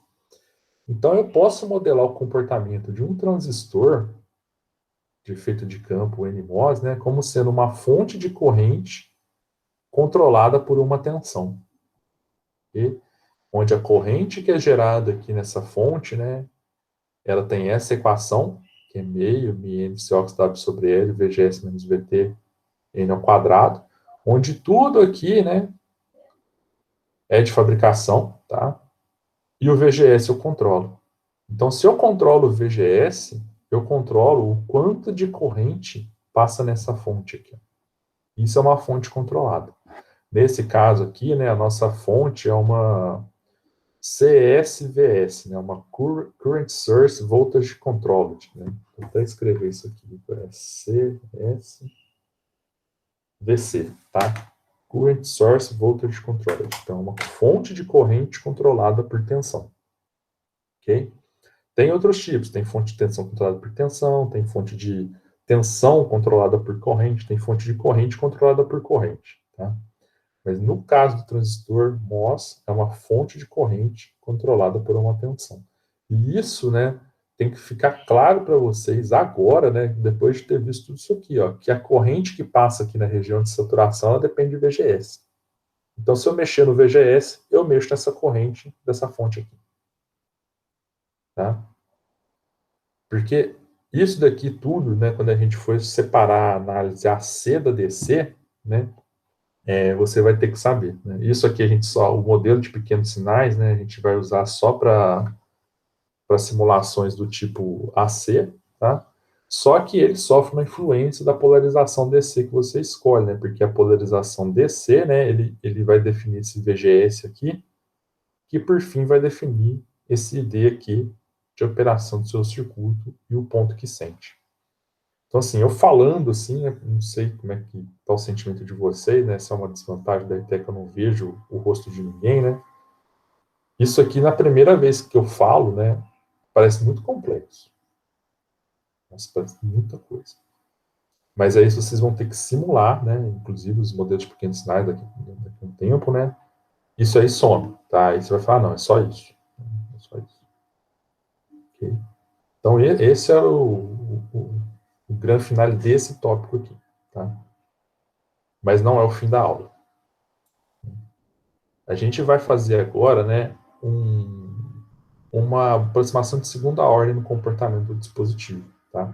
Então, eu posso modelar o comportamento de um transistor de efeito de campo NMOS, né, como sendo uma fonte de corrente controlada por uma tensão. Okay? Onde a corrente que é gerada aqui nessa fonte, né, ela tem essa equação, que é meio μnCox sobre L, VGS menos VT, N ao quadrado, onde tudo aqui, né, é de fabricação, tá? E o VGS eu controlo. Então, se eu controlo o VGS, eu controlo o quanto de corrente passa nessa fonte aqui. Isso é uma fonte controlada. Nesse caso aqui, né, a nossa fonte é uma CSVS, né, uma Current Source Voltage Controlled. Né? Vou até escrever isso aqui, é CSVC, tá? Current Source Voltage Controlled. Então, é uma fonte de corrente controlada por tensão. Ok? Tem outros tipos, tem fonte de tensão controlada por tensão, tem fonte de tensão controlada por corrente, tem fonte de corrente controlada por corrente, tá? Mas no caso do transistor MOS, é uma fonte de corrente controlada por uma tensão. E isso, né, tem que ficar claro para vocês agora, né, depois de ter visto tudo isso aqui, ó, que a corrente que passa aqui na região de saturação, ela depende de VGS. Então, se eu mexer no VGS, eu mexo nessa corrente dessa fonte aqui, tá? Porque isso daqui tudo, né, quando a gente for separar a análise AC da DC, né, você vai ter que saber. Né? Isso aqui a gente só, o modelo de pequenos sinais, né, a gente vai usar só para simulações do tipo AC, tá? Só que ele sofre uma influência da polarização DC que você escolhe, né? Porque a polarização DC, né, ele vai definir esse VGS aqui, que por fim vai definir esse ID aqui de operação do seu circuito e o ponto que sente. Então, assim, eu falando assim, né, não sei como é que está o sentimento de vocês, né? Se é uma desvantagem da ITEC, eu não vejo o rosto de ninguém, né? Isso aqui, na primeira vez que eu falo, né, parece muito complexo. Nossa, parece muita coisa. Mas aí vocês vão ter que simular, né? Inclusive os modelos de pequenos sinais daqui a um tempo, né? Isso aí some, tá? Aí você vai falar, não, é só isso. É só isso. Okay? Então, esse era o grande final desse tópico aqui, tá? Mas não é o fim da aula. A gente vai fazer agora, né, uma aproximação de segunda ordem no comportamento do dispositivo, tá?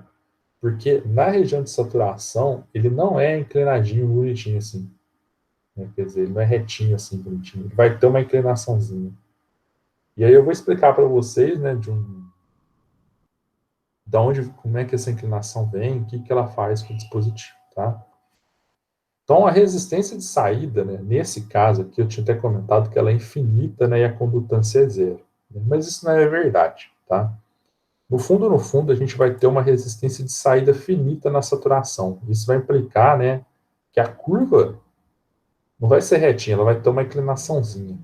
Porque na região de saturação, ele não é inclinadinho, bonitinho assim. Né? Quer dizer, ele não é retinho assim, bonitinho. Ele vai ter uma inclinaçãozinha. E aí eu vou explicar para vocês, né, da onde, como é que essa inclinação vem, o que, que ela faz com o dispositivo, tá? Então, a resistência de saída, né, nesse caso aqui, eu tinha até comentado que ela é infinita, né, e a condutância é zero. Né? Mas isso não é verdade, tá? No fundo, a gente vai ter uma resistência de saída finita na saturação. Isso vai implicar, né, que a curva não vai ser retinha, ela vai ter uma inclinaçãozinha,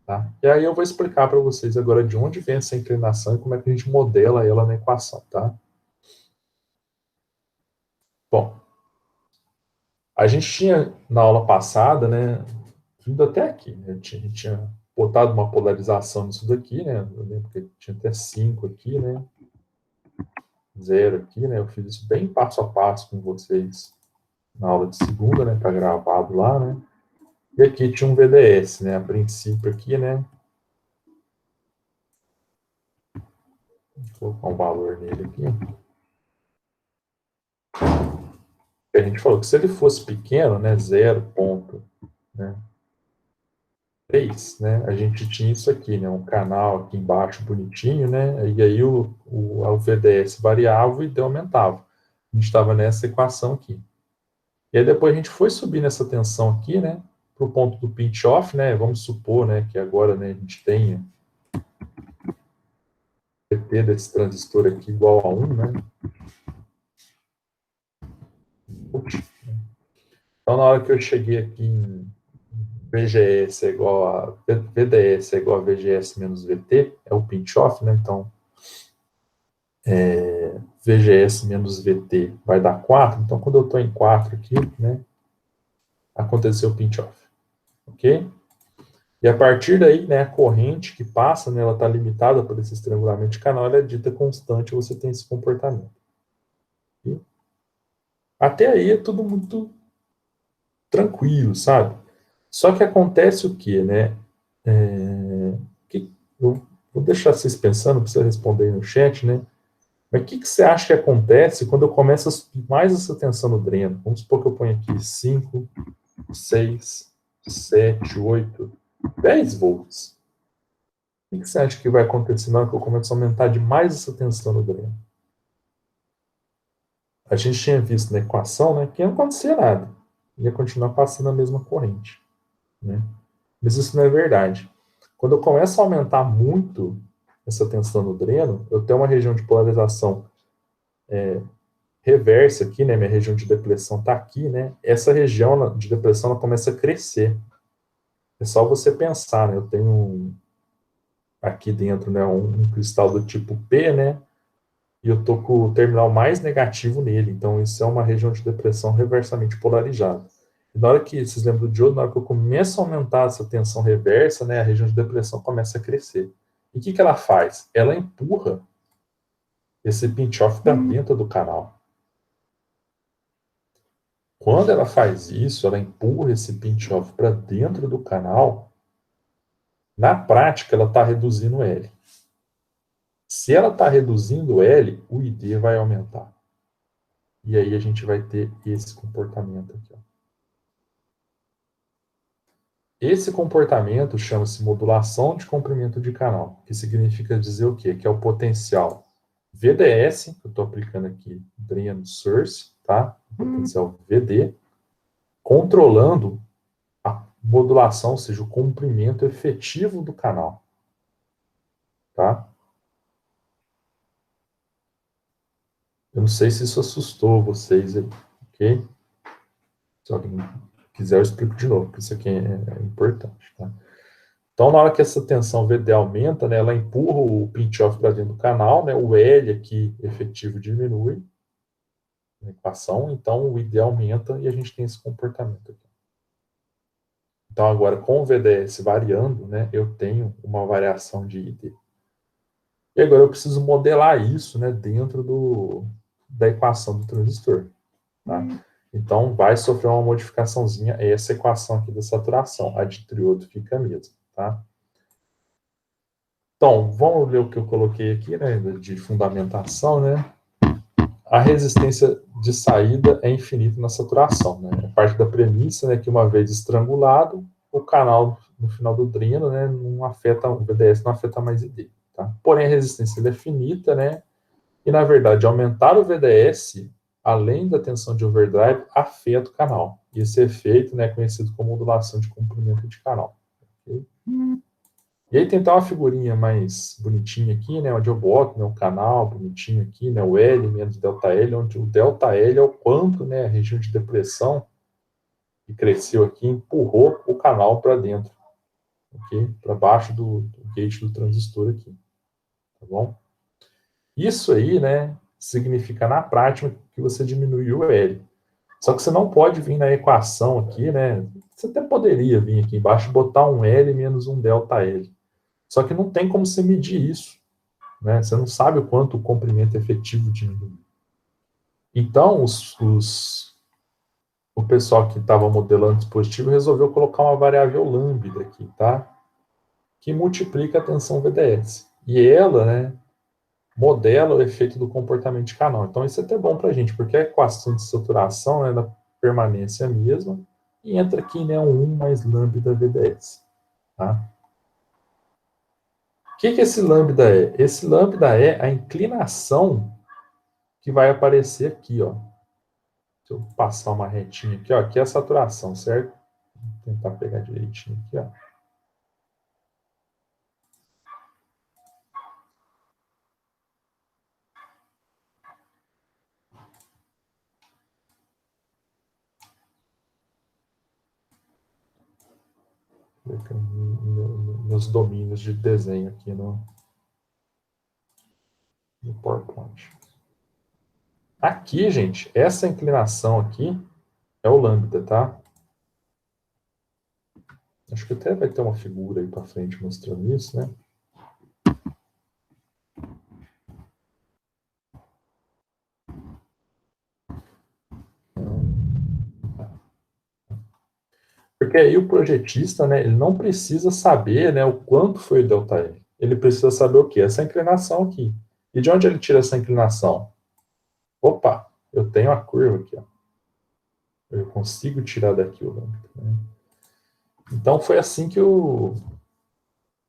tá? E aí eu vou explicar para vocês agora de onde vem essa inclinação e como é que a gente modela ela na equação, tá? Bom, a gente tinha na aula passada, né, vindo até aqui, né, a gente tinha botado uma polarização nisso daqui, né, eu lembro que tinha até 5 aqui, né, 0 aqui, né, eu fiz isso bem passo a passo com vocês na aula de segunda, né, tá gravado lá, né, e aqui tinha um VDS, né, a princípio aqui, né, vou colocar um valor nele aqui, a gente falou que se ele fosse pequeno, né, 0,3, né, a gente tinha isso aqui, né, um canal aqui embaixo bonitinho, né, e aí o VDS variava e o ID aumentava. A gente estava nessa equação aqui. E aí depois a gente foi subir nessa tensão aqui, né, para o ponto do pinch-off, né, vamos supor, né, que agora, né, a gente tenha PT desse transistor aqui igual a 1, né. Então, na hora que eu cheguei aqui em VGS é igual a VDS é igual a VGS menos VT, é o pinch-off, né? Então, VGS menos VT vai dar 4. Então, quando eu estou em 4 aqui, né, aconteceu o pinch-off. Ok? E a partir daí, né, a corrente que passa, né, ela está limitada por esse estrangulamento de canal, ela é dita constante, você tem esse comportamento. E até aí é tudo muito tranquilo, sabe? Só que acontece o quê, né? Eu vou deixar vocês pensando, não precisa responder aí no chat, né? Mas o que você acha que acontece quando eu começo a subir mais essa tensão no dreno? Vamos supor que eu ponho aqui 5, 6, 7, 8, 10 volts. O que você acha que vai acontecer na hora que eu começo a aumentar demais essa tensão no dreno? A gente tinha visto na equação, né, que não acontecia nada. Ia continuar passando a mesma corrente, né? Mas isso não é verdade. Quando eu começo a aumentar muito essa tensão no dreno, eu tenho uma região de polarização reversa aqui, né? Minha região de depressão está aqui, né? Essa região de depressão ela começa a crescer. É só você pensar, né? Eu tenho aqui dentro, né, um cristal do tipo P, né? E eu tô com o terminal mais negativo nele. Então, isso é uma região de depressão reversamente polarizada. E na hora que, vocês lembram do diodo, na hora que eu começo a aumentar essa tensão reversa, né, a região de depressão começa a crescer. E o que ela faz? Ela empurra esse pinch-off para dentro do canal. Quando ela faz isso, ela empurra esse pinch-off para dentro do canal, na prática ela está reduzindo o L. Se ela está reduzindo o L, o ID vai aumentar. E aí a gente vai ter esse comportamento aqui. Ó. Esse comportamento chama-se modulação de comprimento de canal, que significa dizer o quê? Que é o potencial VDS, que eu estou aplicando aqui, Drain Source, tá? Potencial VD, controlando a modulação, ou seja, o comprimento efetivo do canal, tá? Eu não sei se isso assustou vocês, ok? Se alguém quiser, eu explico de novo, porque isso aqui é importante, tá? Então, na hora que essa tensão VD aumenta, né, ela empurra o pinch-off para dentro do canal, né, o L aqui efetivo diminui na equação, então o ID aumenta e a gente tem esse comportamento aqui. Então, agora, com o VDS variando, né, eu tenho uma variação de ID. E agora eu preciso modelar isso, né, dentro da equação do transistor. Tá? Então, vai sofrer uma modificaçãozinha, essa equação aqui da saturação. A de triodo fica a mesma. Tá? Então, vamos ler o que eu coloquei aqui, né, de fundamentação, né? a resistência de saída é infinita na saturação, né? É parte da premissa, né, que uma vez estrangulado, o canal no final do dreno, né, não afeta, o VDS não afeta mais ID, tá? Porém, a resistência é finita, né? E, na verdade, aumentar o VDS, além da tensão de overdrive, afeta o canal. E esse efeito, né, é conhecido como modulação de comprimento de canal. Okay? E aí tem uma figurinha mais bonitinha aqui, né, onde eu boto, né, o canal bonitinho aqui, né, o L menos ΔL, onde o ΔL é o quanto, né, a região de depressão que cresceu aqui empurrou o canal para dentro, ok? Para baixo do gate do transistor aqui, tá bom? Isso aí, né, significa na prática que você diminuiu o L. Só que você não pode vir na equação aqui, né, você até poderia vir aqui embaixo e botar um L menos um ΔL. Só que não tem como você medir isso, né? Você não sabe o quanto o comprimento efetivo diminui. Então, o pessoal que estava modelando o dispositivo resolveu colocar uma variável lambda aqui, tá? Que multiplica a tensão VDS. E ela, né, modela o efeito do comportamento de canal. Então, isso é até bom para a gente, porque a equação de saturação, né, da permanência é a mesma, e entra aqui, né, um 1 mais lambda VDS, tá? O que esse lambda é? Esse lambda é a inclinação que vai aparecer aqui, ó. Se eu passar uma retinha aqui, ó, aqui é a saturação, certo? Vou tentar pegar direitinho aqui, ó. Meus domínios de desenho aqui no PowerPoint. Aqui, gente, essa inclinação aqui é o lambda, tá? Acho que até vai ter uma figura aí para frente mostrando isso, né? Porque aí o projetista, né, ele não precisa saber, né, o quanto foi o ΔL. Ele precisa saber o quê? Essa inclinação aqui. E de onde ele tira essa inclinação? Opa, eu tenho a curva aqui, ó. Eu consigo tirar daqui o lambda, né? Então foi assim que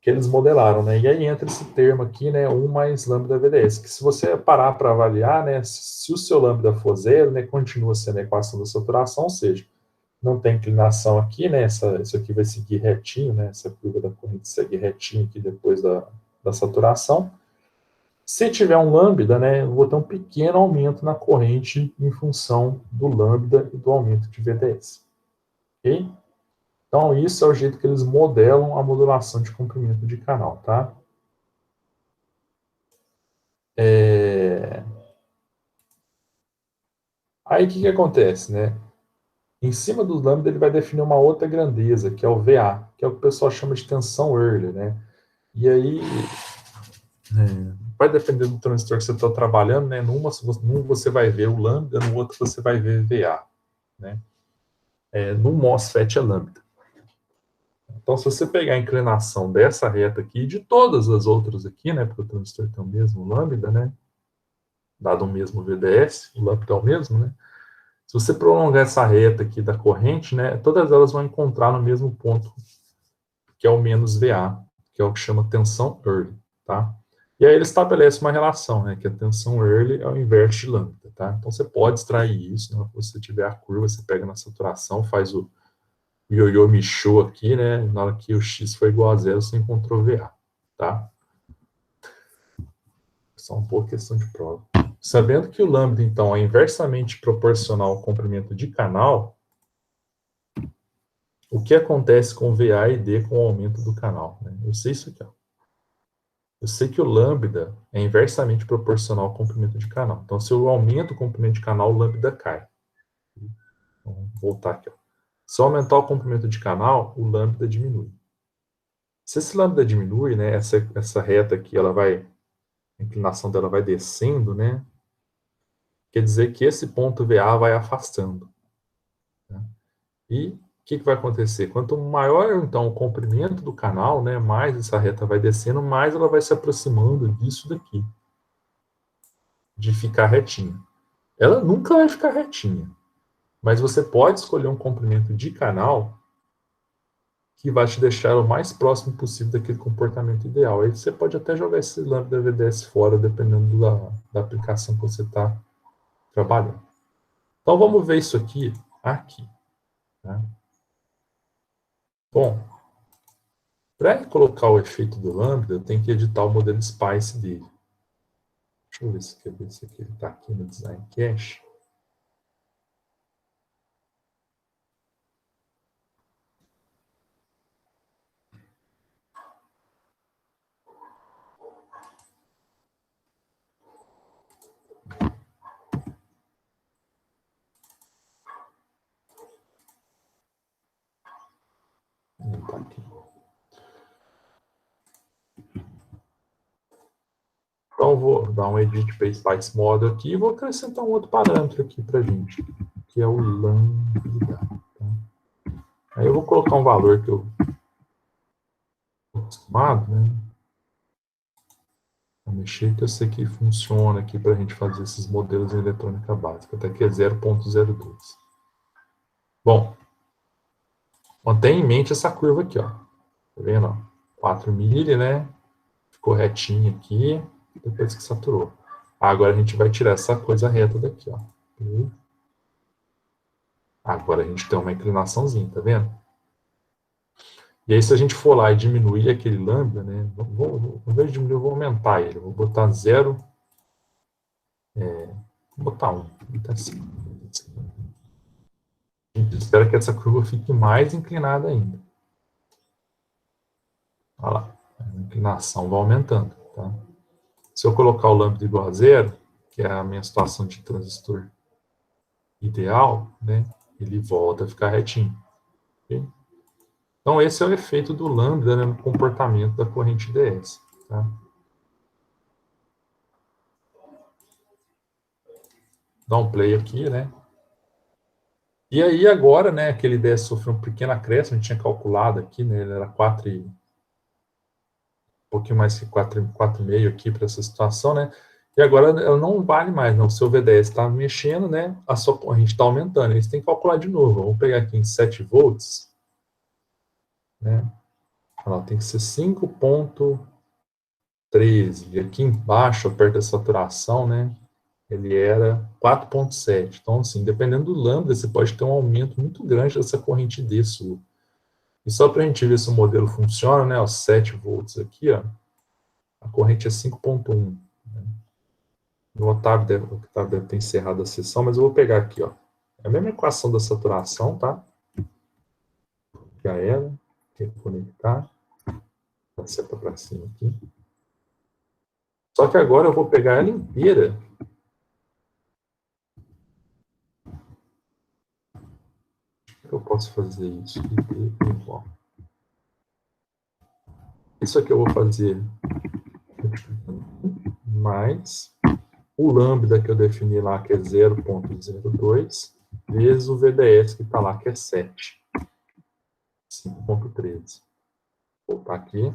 eles modelaram, né? E aí entra esse termo aqui, né, 1 mais lambda VDS, que se você parar para avaliar, né, se o seu lambda for zero, né, continua sendo a equação da saturação, ou seja, não tem inclinação aqui, né, isso aqui vai seguir retinho, né, essa curva da corrente segue retinho aqui depois da saturação. Se tiver um lambda, né, eu vou ter um pequeno aumento na corrente em função do lambda e do aumento de VDS. Ok? Então, isso é o jeito que eles modelam a modulação de comprimento de canal, tá? Aí, o que acontece, né? Em cima do lambda, ele vai definir uma outra grandeza, que é o VA, que é o que o pessoal chama de tensão early, né? E aí, vai depender do transistor que você está trabalhando, né? Num você vai ver o lambda, no outro você vai ver VA, né? No MOSFET é lambda. Então, se você pegar a inclinação dessa reta aqui e de todas as outras aqui, né? Porque o transistor tem o mesmo lambda, né? Dado o mesmo VDS, o lambda é o mesmo, né? Se você prolongar essa reta aqui da corrente, né? Todas elas vão encontrar no mesmo ponto, que é o menos VA, que é o que chama tensão early, tá? E aí ele estabelece uma relação, né? Que a tensão early é o inverso de lambda, tá? Então você pode extrair isso, né? Se você tiver a curva, você pega na saturação, faz o ioiô Michaud aqui, né? Na hora que o X foi igual a zero, você encontrou VA, tá? Só um pouco questão de prova. Sabendo que o lambda, então, é inversamente proporcional ao comprimento de canal, o que acontece com VA e D com o aumento do canal? Né? Eu sei isso aqui, ó. Eu sei que o lambda é inversamente proporcional ao comprimento de canal. Então, se eu aumento o comprimento de canal, o lambda cai. Então, vou voltar aqui, ó. Se eu aumentar o comprimento de canal, o lambda diminui. Se esse lambda diminui, né, essa reta aqui, ela vai, a inclinação dela vai descendo, né? Quer dizer que esse ponto VA vai afastando. Né? E o que vai acontecer? Quanto maior, então, o comprimento do canal, né, mais essa reta vai descendo, mais ela vai se aproximando disso daqui, de ficar retinha. ela nunca vai ficar retinha. Mas você pode escolher um comprimento de canal que vai te deixar o mais próximo possível daquele comportamento ideal. Aí você pode até jogar esse lambda VDS fora, dependendo da aplicação que você está trabalhando. Então vamos ver isso aqui. Tá? Bom, para colocar o efeito do lambda, eu tenho que editar o modelo Spice dele. Deixa eu ver se esse aqui está aqui no Design Cache. Não está aqui. Então, vou dar um edit para Spice Model aqui e vou acrescentar um outro parâmetro aqui para a gente, que é o lambda. Tá? Aí eu vou colocar um valor que eu estou acostumado, né? Vou mexer que eu sei que funciona aqui para a gente fazer esses modelos em eletrônica básica, até que é 0.02. Bom, mantenha em mente essa curva aqui, ó. Tá vendo? 4 milli, né? Ficou retinho aqui, depois que saturou. Agora a gente vai tirar essa coisa reta daqui, ó. Agora a gente tem uma inclinaçãozinha, tá vendo? E aí se a gente for lá e diminuir aquele lambda, né? Ao invés de diminuir, eu vou aumentar ele. Eu vou botar 0. Vou botar 1. Vou botar assim. A gente espera que essa curva fique mais inclinada ainda. Olha lá. A inclinação vai aumentando, tá? Se eu colocar o lambda igual a 0, que é a minha situação de transistor ideal, né? Ele volta a ficar retinho. Okay? Então, esse é o efeito do lambda, né, no comportamento da corrente DS. Tá? Dá um play aqui, né? E aí, agora, né, aquele DS sofreu um pequeno acréscimo, a gente tinha calculado aqui, né? Ele era 4 e... um pouquinho mais que 4,5 aqui para essa situação, né? E agora ela não vale mais, não. O seu VDS está mexendo, né? A sua corrente está aumentando. Eles têm que calcular de novo. Vamos pegar aqui em 7 volts, né? Ela tem que ser 5,13. E aqui embaixo, perto da saturação, né? Ele era 4,7. Então, assim, dependendo do lambda, você pode ter um aumento muito grande dessa corrente D sua. E só para a gente ver se o modelo funciona, né? Os 7 volts aqui, ó. A corrente é 5,1. O Otávio deve ter encerrado a sessão, mas eu vou pegar aqui, ó. É a mesma equação da saturação, tá? Já era. Reconectar. Seta para cima aqui. Só que agora eu vou pegar ela inteira. Como que eu posso fazer isso? Igual. Isso aqui eu vou fazer mais o lambda que eu defini lá, que é 0,02, vezes o VDS que está lá, que é 7. 5,13. Vou voltar aqui.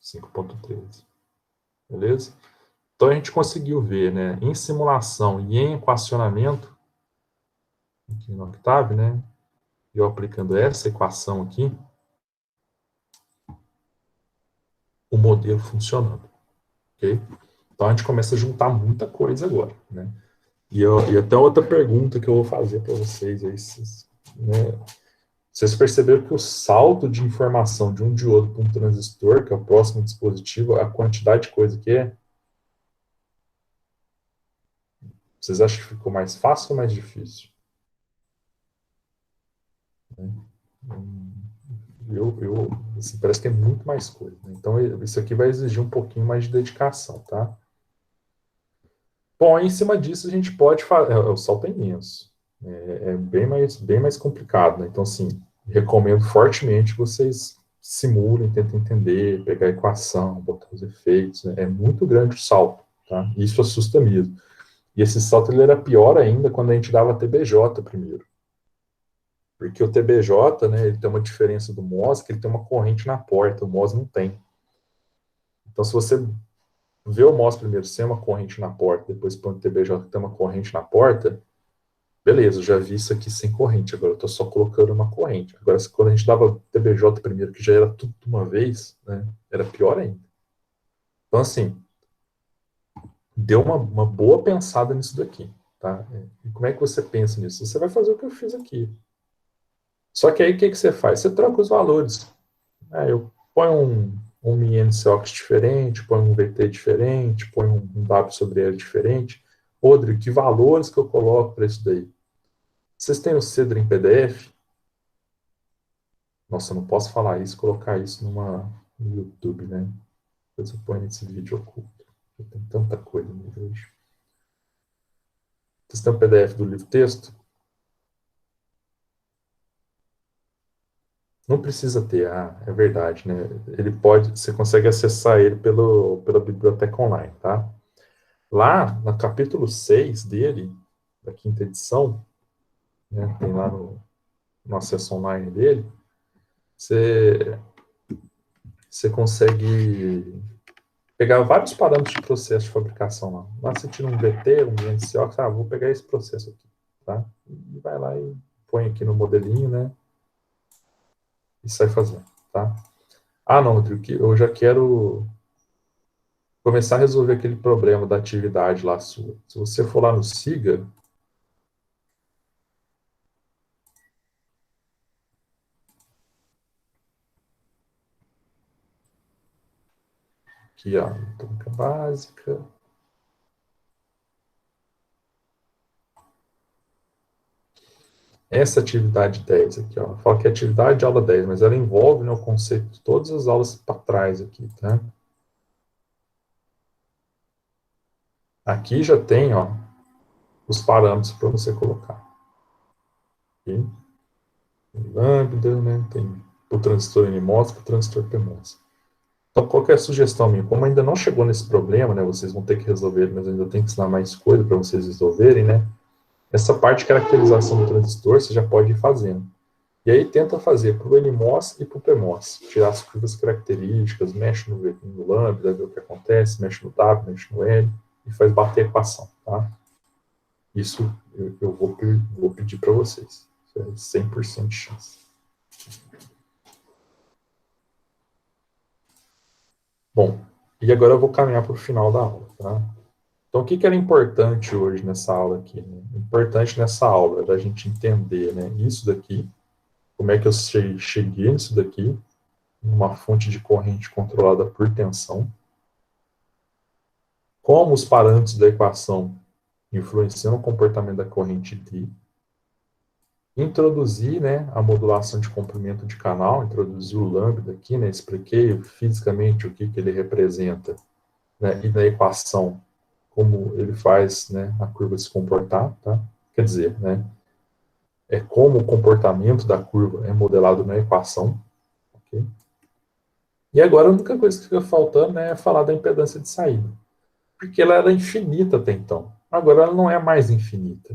5,13. Beleza? Então a gente conseguiu ver, né, em simulação e em equacionamento, aqui no Octave, né, eu aplicando essa equação aqui, o modelo funcionando, ok? Então a gente começa a juntar muita coisa agora, né? E até outra pergunta que eu vou fazer para vocês aí, né, vocês perceberam que o salto de informação de um diodo para um transistor, que é o próximo dispositivo, a quantidade de coisa que é, vocês acham que ficou mais fácil ou mais difícil? Assim, parece que é muito mais coisa. Né? Então, isso aqui vai exigir um pouquinho mais de dedicação, tá? Bom, em cima disso, a gente pode fazer... o salto é imenso. É bem mais complicado, né? Então, assim, recomendo fortemente que vocês simulem, tentem entender, pegar a equação, botar os efeitos. Né? É muito grande o salto, tá? Isso assusta mesmo. E esse salto ele era pior ainda quando a gente dava TBJ primeiro. Porque o TBJ, né, ele tem uma diferença do MOS, que ele tem uma corrente na porta, o MOS não tem. Então, se você vê o MOS primeiro sem uma corrente na porta, depois põe o TBJ que tem uma corrente na porta, beleza, eu já vi isso aqui sem corrente, agora eu estou só colocando uma corrente. Agora, quando a gente dava TBJ primeiro, que já era tudo de uma vez, né, era pior ainda. Então, assim, dê uma boa pensada nisso daqui, tá? E como é que você pensa nisso? Você vai fazer o que eu fiz aqui. Só que aí, o que você faz? Você troca os valores. Eu ponho um MNCOX diferente, põe um VT diferente, põe um W sobre L diferente. Rodrigo, que valores que eu coloco para isso daí? Vocês têm o Cedro em PDF? Nossa, eu não posso falar isso, colocar isso no YouTube, né? Depois eu ponho nesse vídeo oculto. Tem tanta coisa no vídeo. Vocês têm o PDF do livro texto? Não precisa ter, é verdade, né? Ele pode, você consegue acessar ele pela biblioteca online, tá? Lá, no capítulo 6 dele, da quinta edição, né, tem lá no acesso online dele, você, você consegue pegar vários parâmetros de processo de fabricação lá. Lá você tira um VT, um NCO, vou pegar esse processo aqui, tá? E vai lá e põe aqui no modelinho, né? E sai fazendo, tá? Não, Rodrigo, eu já quero começar a resolver aquele problema da atividade lá sua. Se você for lá no SIGA, aqui, ó, técnica básica. Essa atividade 10 aqui, ó, fala que é atividade de aula 10, mas ela envolve, né, o conceito de todas as aulas para trás aqui, tá? Aqui já tem, ó, os parâmetros para você colocar. Aqui, lambda, né, tem o transistor NMOS para o transistor PMOS. Então, qual que é a sugestão minha? Como ainda não chegou nesse problema, né, vocês vão ter que resolver, mas ainda tem que ensinar mais coisa para vocês resolverem, né? Essa parte de caracterização do transistor você já pode ir fazendo. E aí tenta fazer para o NMOS e para o PMOS. Tirar as curvas características, mexe no lambda, vê o que acontece, mexe no W, mexe no L, e faz bater a equação, tá? Isso eu vou pedir para vocês. Isso é 100% de chance. Bom, e agora eu vou caminhar para o final da aula, tá? Então, o que era importante hoje nessa aula aqui? Né? Importante nessa aula era a gente entender, né, isso daqui, como é que eu cheguei nisso daqui, uma fonte de corrente controlada por tensão, como os parâmetros da equação influenciam o comportamento da corrente D, introduzir, né, a modulação de comprimento de canal, introduzir o lambda aqui, né, expliquei fisicamente o que ele representa, né, e na equação como ele faz, né, a curva se comportar, tá? Quer dizer, né, é como o comportamento da curva é modelado na equação, ok? E agora a única coisa que fica faltando, né, é falar da impedância de saída, porque ela era infinita até então. Agora ela não é mais infinita.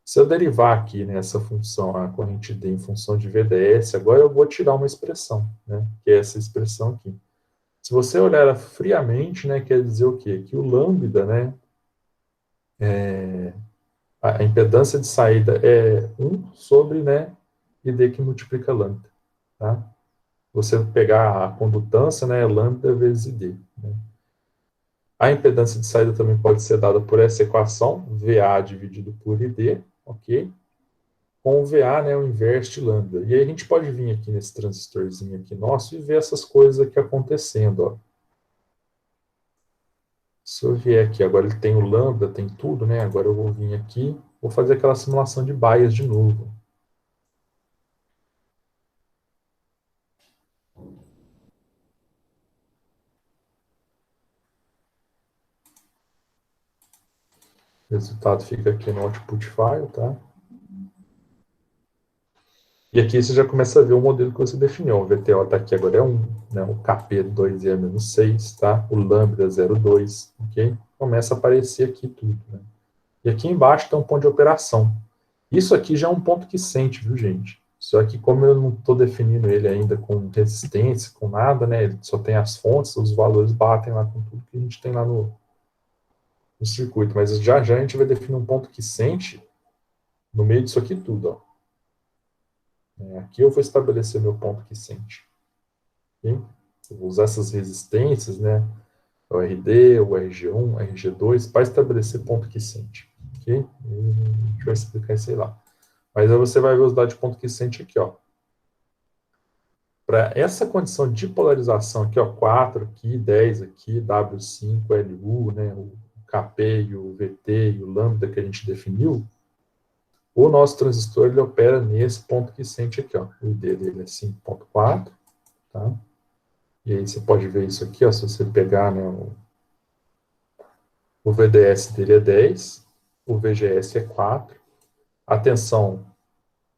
Se eu derivar aqui nessa função, a corrente D em função de VDS, agora eu vou tirar uma expressão, né, que é essa expressão aqui. Se você olhar ela friamente, né, quer dizer o quê? Que o lambda, né, a impedância de saída é 1 sobre, né, ID que multiplica lambda, tá? Você pegar a condutância, né, lambda vezes ID, né? A impedância de saída também pode ser dada por essa equação, VA dividido por ID, ok? Com o VA, né, o inverso de lambda. E aí a gente pode vir aqui nesse transistorzinho aqui nosso e ver essas coisas aqui acontecendo, ó. Se eu vier aqui, agora ele tem o lambda, tem tudo, né? Agora eu vou vir aqui, vou fazer aquela simulação de bias de novo. O resultado fica aqui no output file, tá? E aqui você já começa a ver o modelo que você definiu. O VTO está aqui agora é 1, né? O KP2 é menos 6, tá? O lambda 0,2, ok? Começa a aparecer aqui tudo, né? E aqui embaixo tem um ponto de operação. Isso aqui já é um ponto que sente, viu, gente? Só que como eu não estou definindo ele ainda com resistência, com nada, né? Ele só tem as fontes, os valores batem lá com tudo que a gente tem lá no circuito. Mas já já a gente vai definir um ponto quiescente no meio disso aqui tudo, ó. Aqui eu vou estabelecer meu ponto quiescente. Okay? Eu vou usar essas resistências, né? O RD, o RG1, RG2, para estabelecer ponto quiescente. Ok? E a gente vai explicar isso aí lá. Mas aí você vai ver os dados de ponto quiescente aqui, ó. Para essa condição de polarização aqui, ó, 4 aqui, 10 aqui, W5, LU, né, o Kp e o VT e o lambda que a gente definiu, o nosso transistor ele opera nesse ponto quiescente aqui, ó. O ID dele é 5.4, tá? E aí você pode ver isso aqui, ó, se você pegar, né, o VDS dele é 10, o VGS é 4, a tensão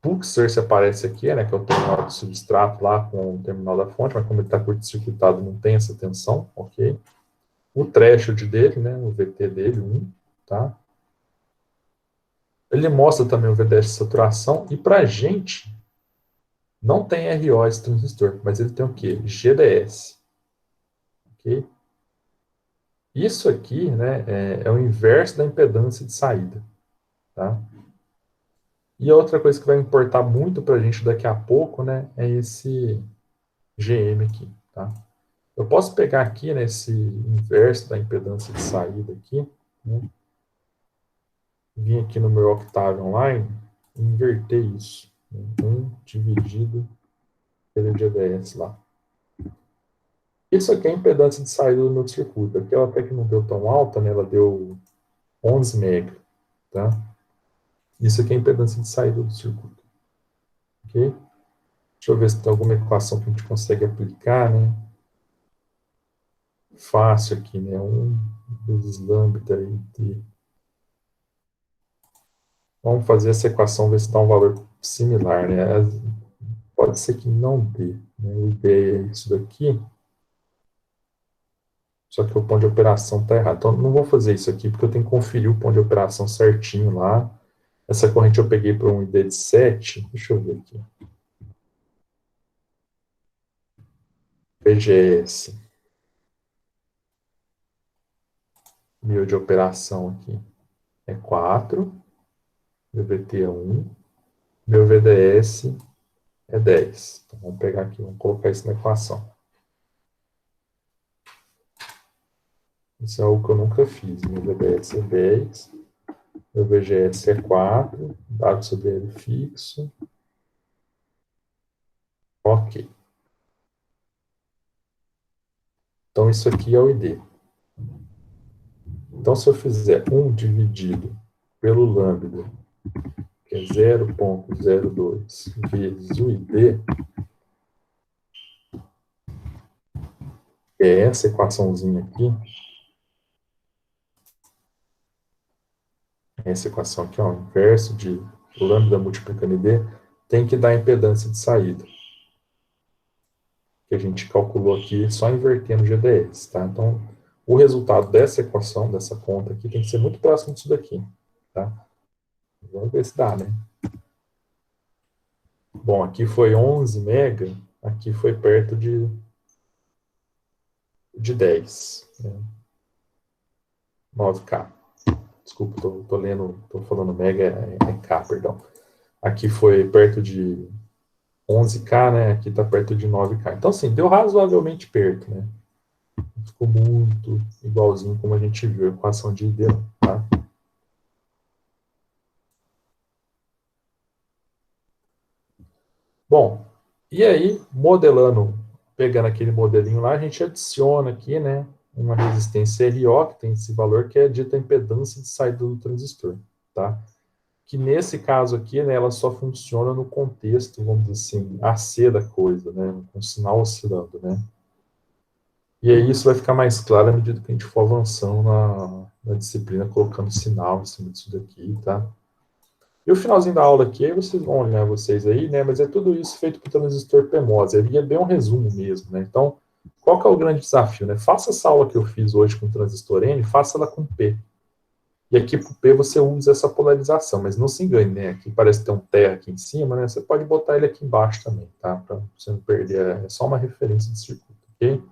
Puxer se aparece aqui, né, que é o terminal do substrato lá com o terminal da fonte, mas como ele está curto-circuitado não tem essa tensão, ok? O threshold dele, né, o VT dele, 1, tá? Ele mostra também o VDS de saturação, e para a gente, não tem RO esse transistor, mas ele tem o quê? GDS, ok? Isso aqui, né, é o inverso da impedância de saída, tá? E a outra coisa que vai importar muito para a gente daqui a pouco, né, é esse GM aqui, tá? Eu posso pegar aqui, né, esse inverso da impedância de saída aqui, né, vir aqui no meu Octave Online e inverter isso. Né, 1 dividido pelo GDS lá. Isso aqui é a impedância de saída do meu circuito. Aqui ela até que não deu tão alta, né, ela deu 11 mega, tá? Isso aqui é a impedância de saída do circuito. Ok? Deixa eu ver se tem alguma equação que a gente consegue aplicar, né? Fácil aqui, né? 1 vezes lambda entre... Vamos fazer essa equação, ver se dá um valor similar, né? Pode ser que não dê, né? O ID é isso daqui, só que o ponto de operação está errado. Então, não vou fazer isso aqui, porque eu tenho que conferir o ponto de operação certinho lá. Essa corrente eu peguei para um ID de 7, deixa eu ver aqui. VGS. Meu de operação aqui é 4, meu VT é 1, meu VDS é 10. Então, vamos pegar aqui, vamos colocar isso na equação. Isso é algo que eu nunca fiz. Meu VDS é 10, meu VGS é 4, dado sobre ele fixo. Ok. Então, isso aqui é o ID. Então, se eu fizer 1 dividido pelo lambda, que é 0,02 vezes o ID, que é essa equaçãozinha aqui, essa equação aqui, ó, o inverso de lambda multiplicando ID, tem que dar a impedância de saída, que a gente calculou aqui só invertendo o GDS, tá? Então, o resultado dessa equação, dessa conta aqui, tem que ser muito próximo disso daqui, tá? Vamos ver se dá, né? Bom, aqui foi 11 mega, aqui foi perto de 10, né? 9K. Desculpa, tô lendo, tô falando mega, é K, perdão. Aqui foi perto de 11K, né? Aqui tá perto de 9K. Então, assim, deu razoavelmente perto, né? Ficou muito igualzinho como a gente viu a equação de ID, tá? Bom, e aí, modelando, pegando aquele modelinho lá, a gente adiciona aqui, né, uma resistência RO, que tem esse valor, que é a dita impedância de saída do transistor, tá? Que nesse caso aqui, né, ela só funciona no contexto, vamos dizer assim, AC da coisa, né, com o sinal oscilando, né? E aí isso vai ficar mais claro à medida que a gente for avançando na disciplina, colocando sinal em cima disso daqui, tá? E o finalzinho da aula aqui, aí vocês vão olhar vocês aí, né? Mas é tudo isso feito com transistor PMOS. Aí é bem um resumo mesmo, né? Então, qual que é o grande desafio, né? Faça essa aula que eu fiz hoje com transistor N, faça ela com P. E aqui para o P você usa essa polarização, mas não se engane, né? Aqui parece ter um terra aqui em cima, né? Você pode botar ele aqui embaixo também, tá? Para você não perder, é só uma referência de circuito, ok?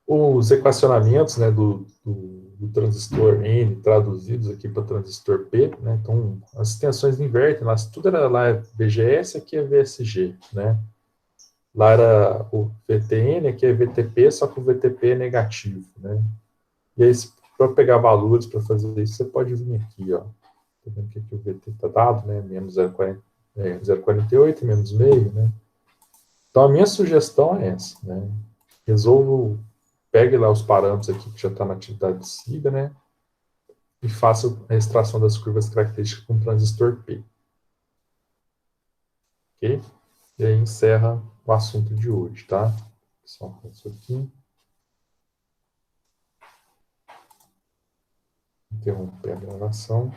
Os equacionamentos, né, do transistor N traduzidos aqui para o transistor P, né? Então, as tensões invertem, tudo era lá é VGS, aqui é VSG, né? Lá era o VTN, aqui é VTP, só que o VTP é negativo, né? E aí, para pegar valores para fazer isso, você pode vir aqui, ó. Tá vendo que aqui o VT está dado, né? Menos 0,48, menos meio, né? Então, a minha sugestão é essa, né? Pegue lá os parâmetros aqui que já está na atividade de SIGA, né? E faça a extração das curvas características com o transistor P. Ok? E aí encerra o assunto de hoje, tá? Só isso aqui. Interromper a gravação.